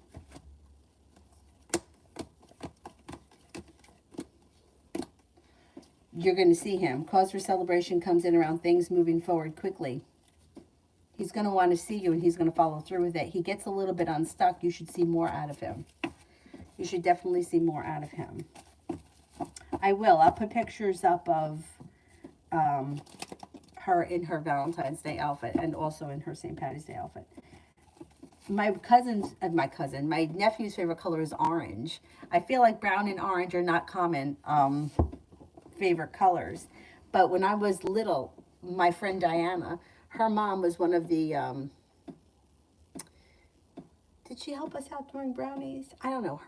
You're going to see him. Cause for celebration comes in around things moving forward quickly. He's going to want to see you, and he's going to follow through with it. He gets a little bit unstuck. You should see more out of him. You should definitely see more out of him. I will. I'll put pictures up of her in her Valentine's Day outfit and also in her St. Patty's Day outfit. My nephew's favorite color is orange. I feel like brown and orange are not common favorite colors. But when I was little, my friend Diana, her mom was one of the, did she help us out during brownies? I don't know.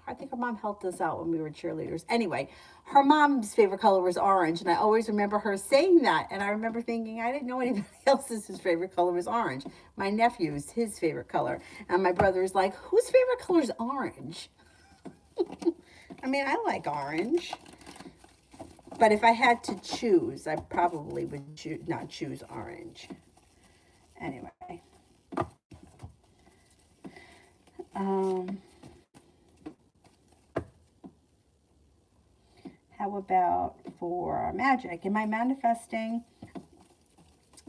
I think her mom helped us out when we were cheerleaders. Anyway, her mom's favorite color was orange, and I always remember her saying that. And I remember thinking, I didn't know anybody else's favorite color was orange. My nephew's, his favorite color. And my brother's like, whose favorite color is orange? I mean, I like orange. But if I had to choose, I probably would not choose orange. Anyway. How about for magic? Am I manifesting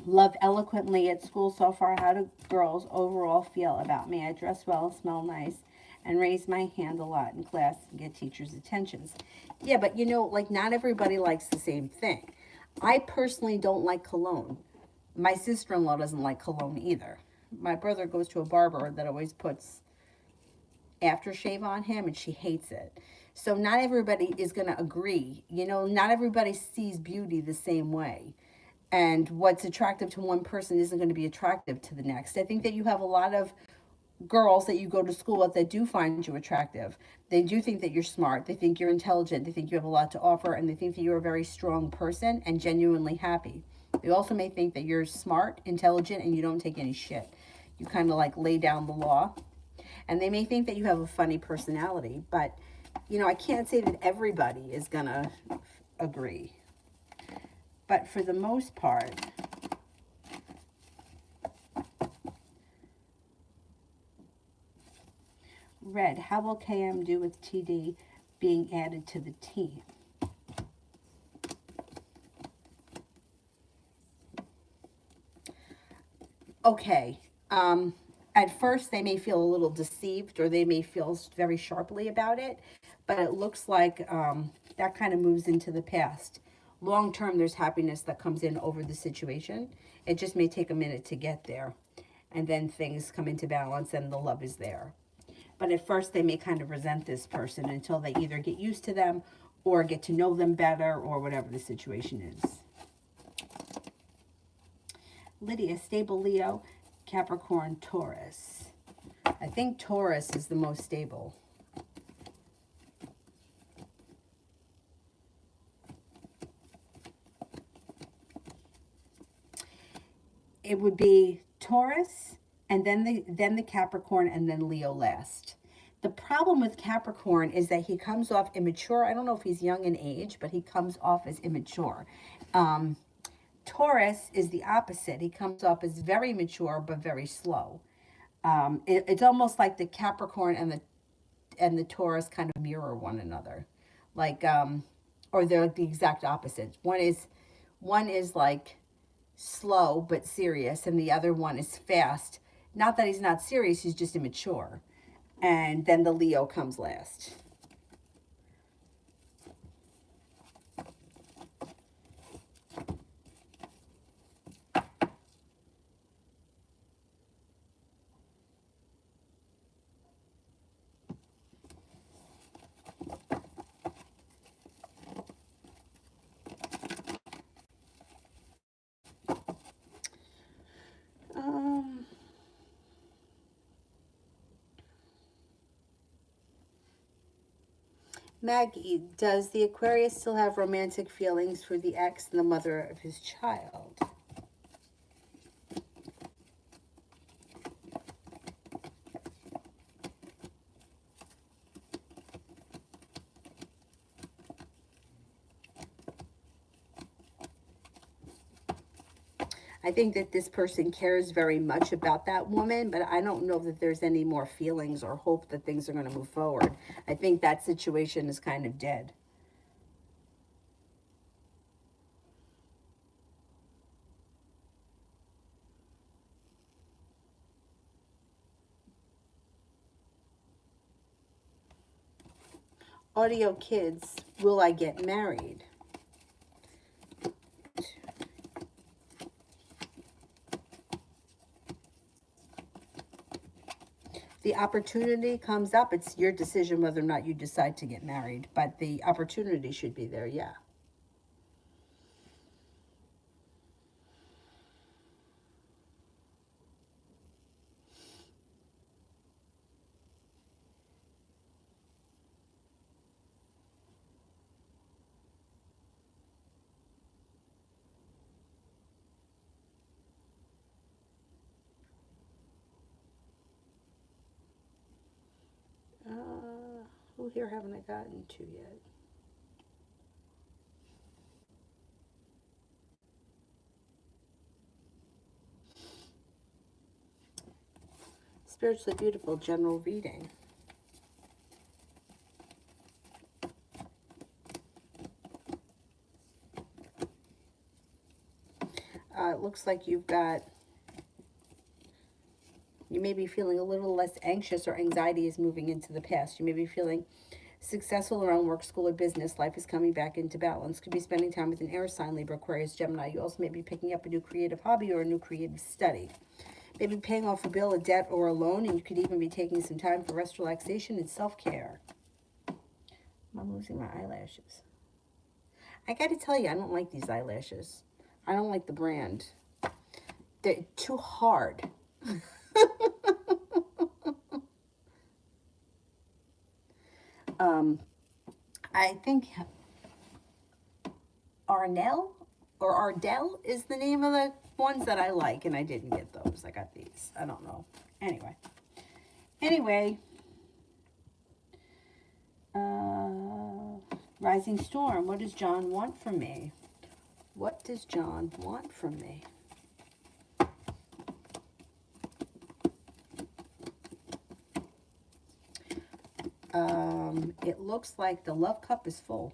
love eloquently at school so far? How do girls overall feel about me? I dress well, smell nice, and raise my hand a lot in class and get teachers' attentions. Yeah, but you know, like not everybody likes the same thing. I personally don't like cologne. My sister-in-law doesn't like cologne either. My brother goes to a barber that always puts aftershave on him, and she hates it. So not everybody is going to agree. You know, not everybody sees beauty the same way. And what's attractive to one person isn't going to be attractive to the next. I think that you have a lot of girls that you go to school with that do find you attractive. They do think that you're smart. They think you're intelligent. They think you have a lot to offer. And they think that you're a very strong person and genuinely happy. They also may think that you're smart, intelligent, and you don't take any shit. You kind of like lay down the law. And they may think that you have a funny personality. But, you know, I can't say that everybody is going to agree. But for the most part, Red, how will KM do with TD being added to the team? okay. At first, they may feel a little deceived or they may feel very sharply about it, but it looks like that kind of moves into the past. Long term, there's happiness that comes in over the situation. It just may take a minute to get there. And then things come into balance and the love is there. But at first, they may kind of resent this person until they either get used to them or get to know them better or whatever the situation is. Lydia, stable Leo, Capricorn, Taurus. I think Taurus is the most stable. It would be Taurus and then the Capricorn and then Leo last. The problem with Capricorn is that he comes off immature. I don't know if he's young in age, but he comes off as immature. Taurus is the opposite. He comes off as very mature but very slow. It's almost like the Capricorn and the Taurus kind of mirror one another, like or they're the exact opposite. One is like slow but serious, and the other one is fast. Not that he's not serious; he's just immature. And then the Leo comes last. Um, Maggie, does the Aquarius still have romantic feelings for the ex and the mother of his child? I think that this person cares very much about that woman, but I don't know that there's any more feelings or hope that things are going to move forward. I think that situation is kind of dead. Audio kids, will I get married? The opportunity comes up. It's your decision whether or not you decide to get married, but the opportunity should be there, yeah. Who here haven't I gotten to yet? Spiritually Beautiful general reading. It looks like you may be feeling a little less anxious, or anxiety is moving into the past. You may be feeling successful around work, school, or business. Life is coming back into balance. Could be spending time with an air sign, Libra, Aquarius, Gemini. You also may be picking up a new creative hobby or a new creative study. Maybe paying off a bill, a debt, or a loan, and you could even be taking some time for rest, relaxation, and self-care. I'm losing my eyelashes. I got to tell you, I don't like these eyelashes. I don't like the brand. They're too hard. I think Arnell or Ardell is the name of the ones that I like, and I didn't get those. I got these. I don't know. Anyway, Rising Storm, what does John want from me? What does John want from me? It looks like the love cup is full.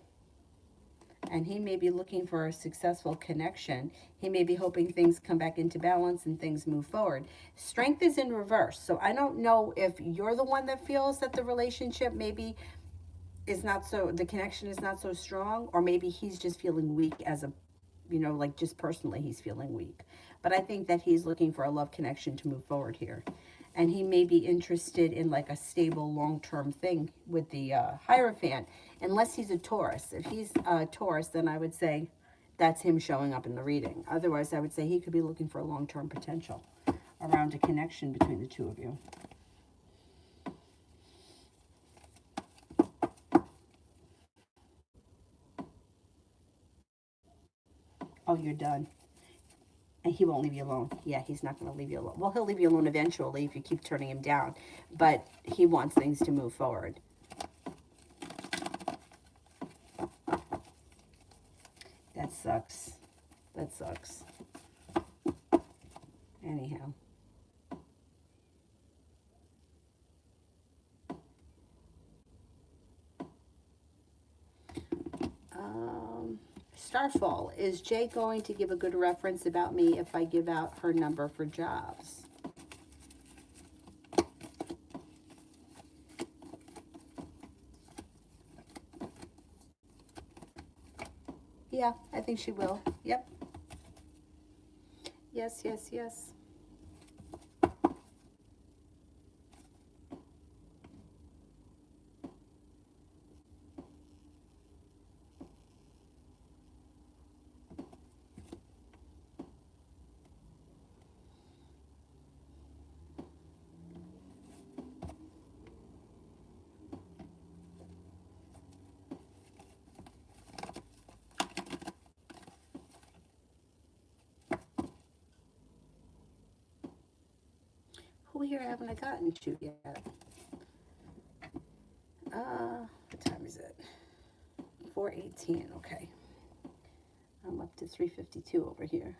And he may be looking for a successful connection. He may be hoping things come back into balance and things move forward. Strength is in reverse. So I don't know if you're the one that feels that the relationship maybe is not so, the connection is not so strong, or maybe he's just feeling weak as a, like just personally he's feeling weak. But I think that he's looking for a love connection to move forward here. And he may be interested in like a stable long-term thing with the Hierophant, unless he's a Taurus. If he's a Taurus, then I would say that's him showing up in the reading. Otherwise, I would say he could be looking for a long-term potential around a connection between the two of you. Oh, you're done. And he won't leave you alone. Yeah, he's not going to leave you alone. Well, he'll leave you alone eventually if you keep turning him down. But he wants things to move forward. That sucks. That sucks. Anyhow. Starfall, is Jay going to give a good reference about me if I give out her number for jobs? Yeah, I think she will. Yep. Yes, yes, yes. Who here haven't I gotten to yet? What time is it? 4:18. Okay. I'm up to 3:52 over here.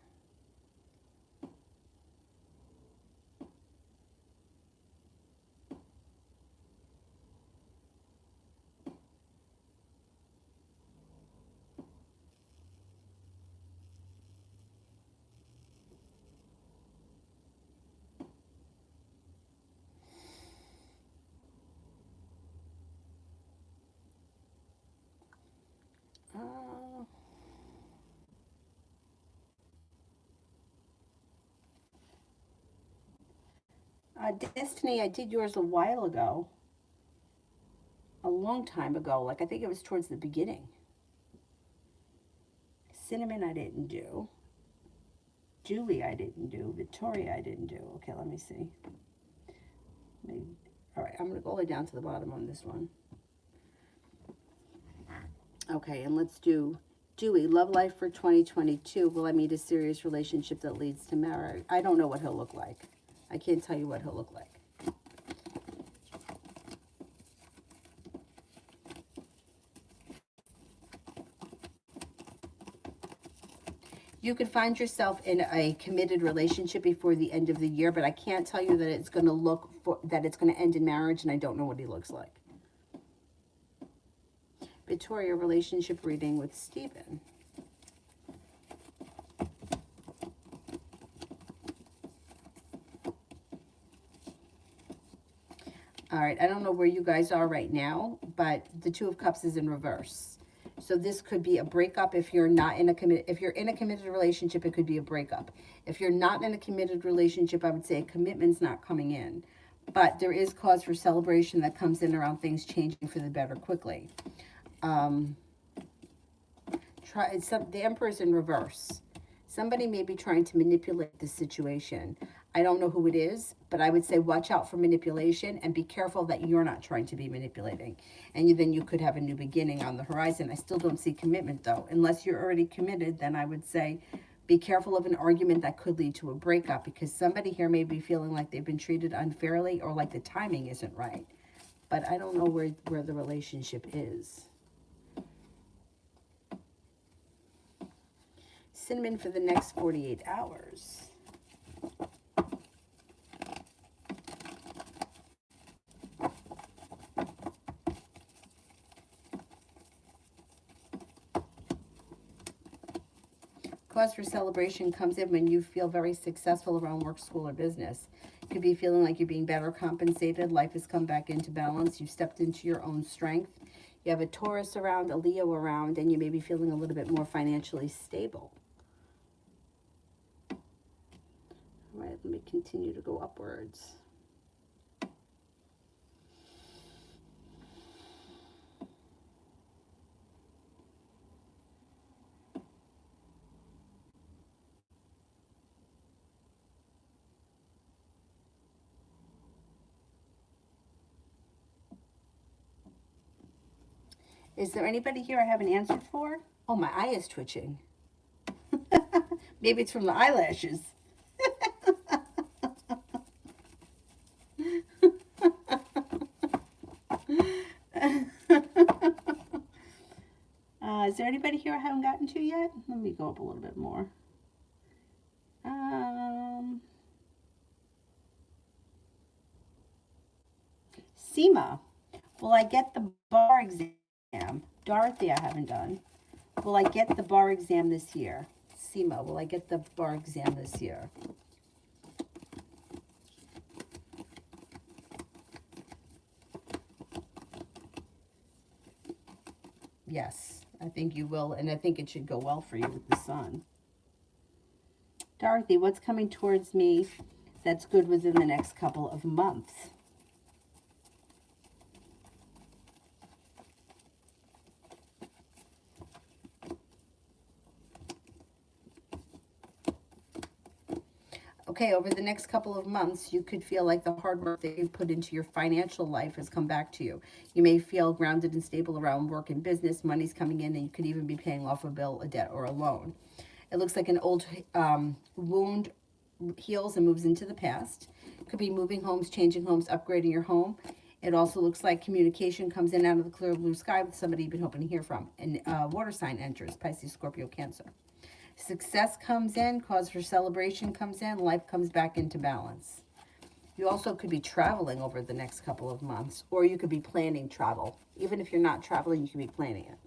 Destiny, I did yours a while ago. A long time ago. Like, I think it was towards the beginning. Cinnamon, I didn't do. Julie, I didn't do. Victoria, I didn't do. Okay, let me see. Maybe. All right, I'm going to go all the way down to the bottom on this one. Okay, and let's do Dewey. Love life for 2022. Will I meet a serious relationship that leads to marriage? I don't know what he'll look like. I can't tell you what he'll look like. You could find yourself in a committed relationship before the end of the year, but I can't tell you that it's going to end in marriage, and I don't know what he looks like. Victoria, relationship reading with Stephen. All right, I don't know where you guys are right now, but the Two of Cups is in reverse. So this could be a breakup if you're not in a if you're in a committed relationship, it could be a breakup. If you're not in a committed relationship, I would say a commitment's not coming in. But there is cause for celebration that comes in around things changing for the better quickly. The Emperor's in reverse. Somebody may be trying to manipulate the situation. I don't know who it is, but I would say watch out for manipulation and be careful that you're not trying to be manipulating. And then you could have a new beginning on the horizon. I still don't see commitment, though. Unless you're already committed, then I would say be careful of an argument that could lead to a breakup, because somebody here may be feeling like they've been treated unfairly or like the timing isn't right. But I don't know where the relationship is. Cinnamon for the next 48 hours. Cause for celebration comes in when you feel very successful around work, school, or business. Could be feeling like you're being better compensated. Life has come back into balance. You've stepped into your own strength. You have a Taurus around, a Leo around, and you may be feeling a little bit more financially stable. All right, let me continue to go upwards. Is there anybody here I haven't answered for? Oh, my eye is twitching. Maybe it's from the eyelashes. Is there anybody here I haven't gotten to yet? Let me go up a little bit more. Seema, will I get the bar exam? Dorothy, I haven't done. Will I get the bar exam this year? Seema, will I get the bar exam this year? Yes, I think you will, and I think it should go well for you with the sun. Dorothy, what's coming towards me that's good within the next couple of months? Okay, over the next couple of months, you could feel like the hard work that you put into your financial life has come back to you. You may feel grounded and stable around work and business. Money's coming in, and you could even be paying off a bill, a debt, or a loan. It looks like an old wound heals and moves into the past. Could be moving homes, changing homes, upgrading your home. It also looks like communication comes in out of the clear blue sky with somebody you've been hoping to hear from. And water sign enters, Pisces, Scorpio, Cancer. Success comes in, cause for celebration comes in, life comes back into balance. You also could be traveling over the next couple of months, or you could be planning travel. Even if you're not traveling, you could be planning it.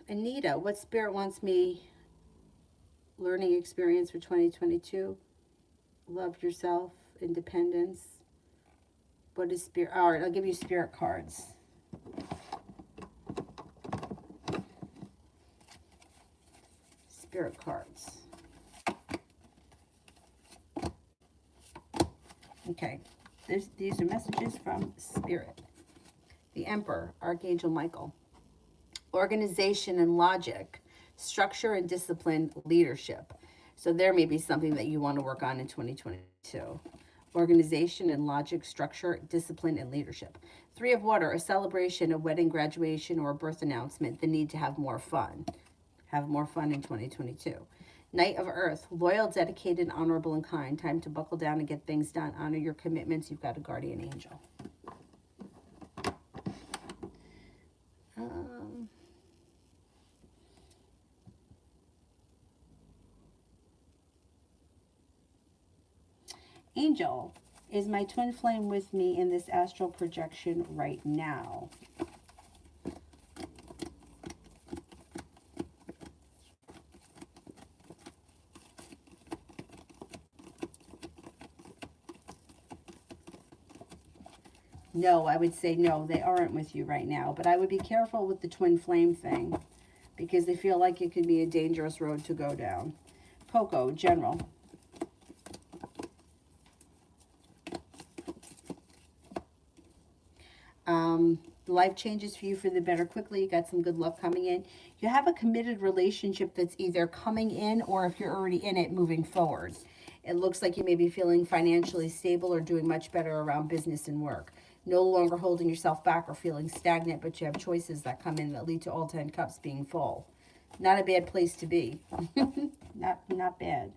Anita, what spirit wants me learning experience for 2022? Love yourself, independence. What is spirit? All right, I'll give you spirit cards. Spirit cards. Okay, these are messages from Spirit. The Emperor, Archangel Michael. Organization and logic, structure and discipline, leadership. So there may be something that you want to work on in 2022. Organization and logic, structure, discipline, and leadership. Three of Water, a celebration, a wedding, graduation, or a birth announcement, the need to have more fun. Have more fun in 2022. Knight of Earth, loyal, dedicated, honorable, and kind. Time to buckle down and get things done. Honor your commitments. You've got a guardian angel. Angel, is my twin flame with me in this astral projection right now? No, I would say no, they aren't with you right now. But I would be careful with the twin flame thing because they feel like it could be a dangerous road to go down. Coco, General. Life changes for you for the better quickly. You got some good luck coming in. You have a committed relationship that's either coming in or if you're already in it, moving forward. It looks like you may be feeling financially stable or doing much better around business and work. No longer holding yourself back or feeling stagnant, but you have choices that come in that lead to all 10 cups being full. Not a bad place to be. Not bad.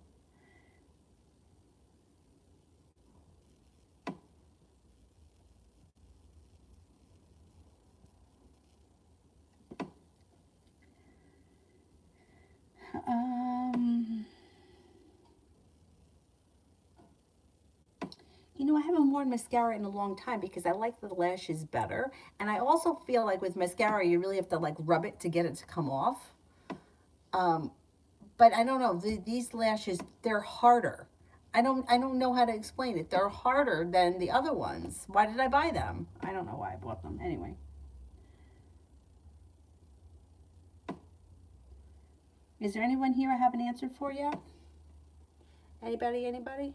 know, I haven't worn mascara in a long time because I like the lashes better. And I also feel like with mascara, you really have to like rub it to get it to come off. Um, but I don't know, these lashes, they're harder. I don't know how to explain it. They're harder than the other ones. Why did I buy them? I don't know why I bought them. Anyway. Is there anyone here I haven't answered for yet? Anybody, anybody?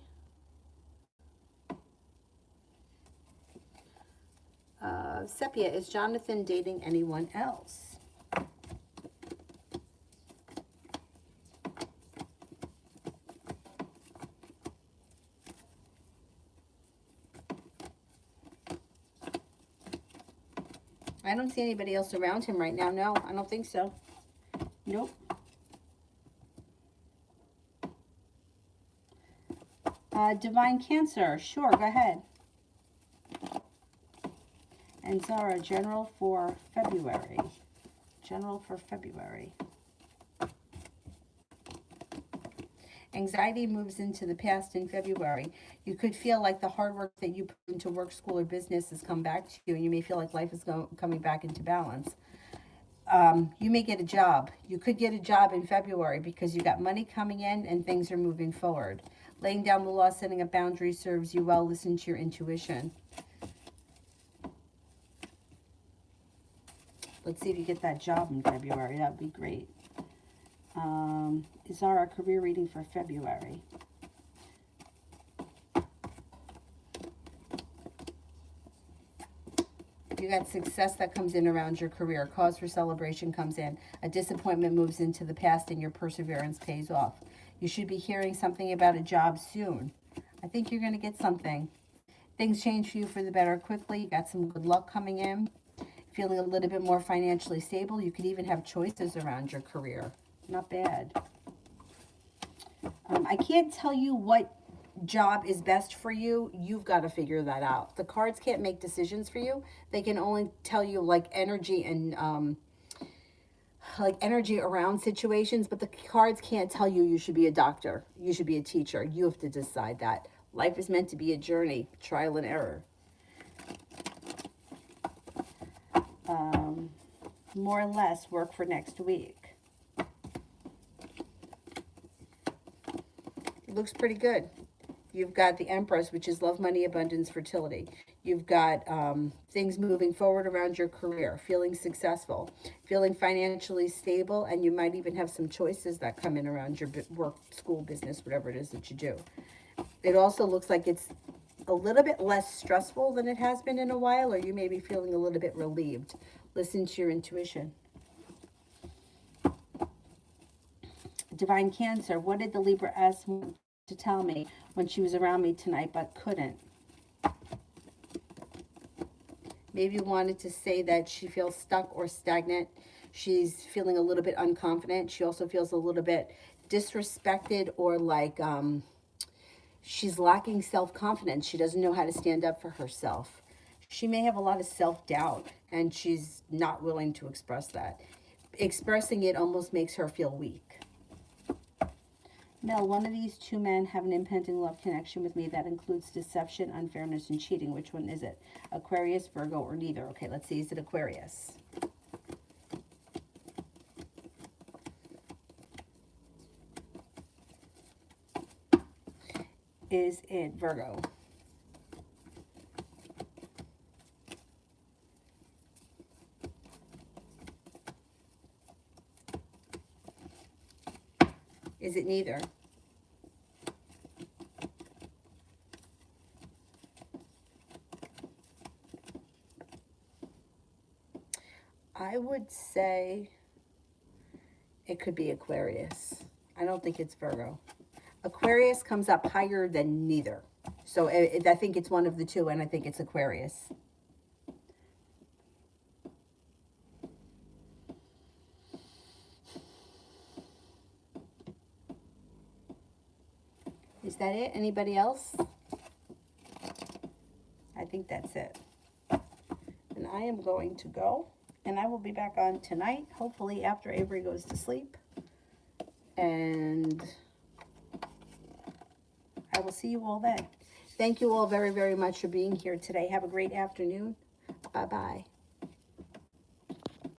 Sepia, is Jonathan dating anyone else? I don't see anybody else around him right now. No, I don't think so. Nope. Divine Cancer. Sure, go ahead. And Zara, general for February. General for February. Anxiety moves into the past in February. You could feel like the hard work that you put into work, school, or business has come back to you, and you may feel like life is coming back into balance. You may get a job. You could get a job in February because you got money coming in and things are moving forward. Laying down the law, setting up boundaries serves you well. Listen to your intuition. Let's see if you get that job in February. That would be great. Is our career reading for February? You got success that comes in around your career. Cause for celebration comes in. A disappointment moves into the past and your perseverance pays off. You should be hearing something about a job soon. I think you're going to get something. Things change for you for the better quickly. You got some good luck coming in. Feeling a little bit more financially stable. You could even have choices around your career. Not bad. I can't tell you what job is best for you. You've got to figure that out. The cards can't make decisions for you. They can only tell you like energy and like energy around situations, but the cards can't tell you you should be a doctor, you should be a teacher. You have to decide that. Life is meant to be a journey, trial and error. More or less work for next week. It looks pretty good. You've got the Empress, which is love, money, abundance, fertility. You've got things moving forward around your career, feeling successful, feeling financially stable, and you might even have some choices that come in around your work, school, business, whatever it is that you do. It also looks like it's a little bit less stressful than it has been in a while, or you may be feeling a little bit relieved. Listen to your intuition. Divine Cancer, what did the Libra S want to tell me when she was around me tonight but couldn't? Maybe wanted to say that she feels stuck or stagnant. She's feeling a little bit unconfident. She also feels a little bit disrespected or like she's lacking self-confidence. She doesn't know how to stand up for herself. She may have a lot of self-doubt and she's not willing to express that. Expressing it almost makes her feel weak. Mel, one of these two men have an impending love connection with me that includes deception, unfairness, and cheating. Which one is it? Aquarius, Virgo, or neither? Okay, let's see. Is it Aquarius? Is it Virgo? Is it neither? I would say it could be Aquarius. I don't think it's Virgo. Aquarius comes up higher than neither. So I think it's one of the two, and I think it's Aquarius. Is that it? Anybody else? I think that's it. And I am going to go, and I will be back on tonight, hopefully after Avery goes to sleep. And I will see you all then. Thank you all very, very much for being here today. Have a great afternoon. Bye-bye.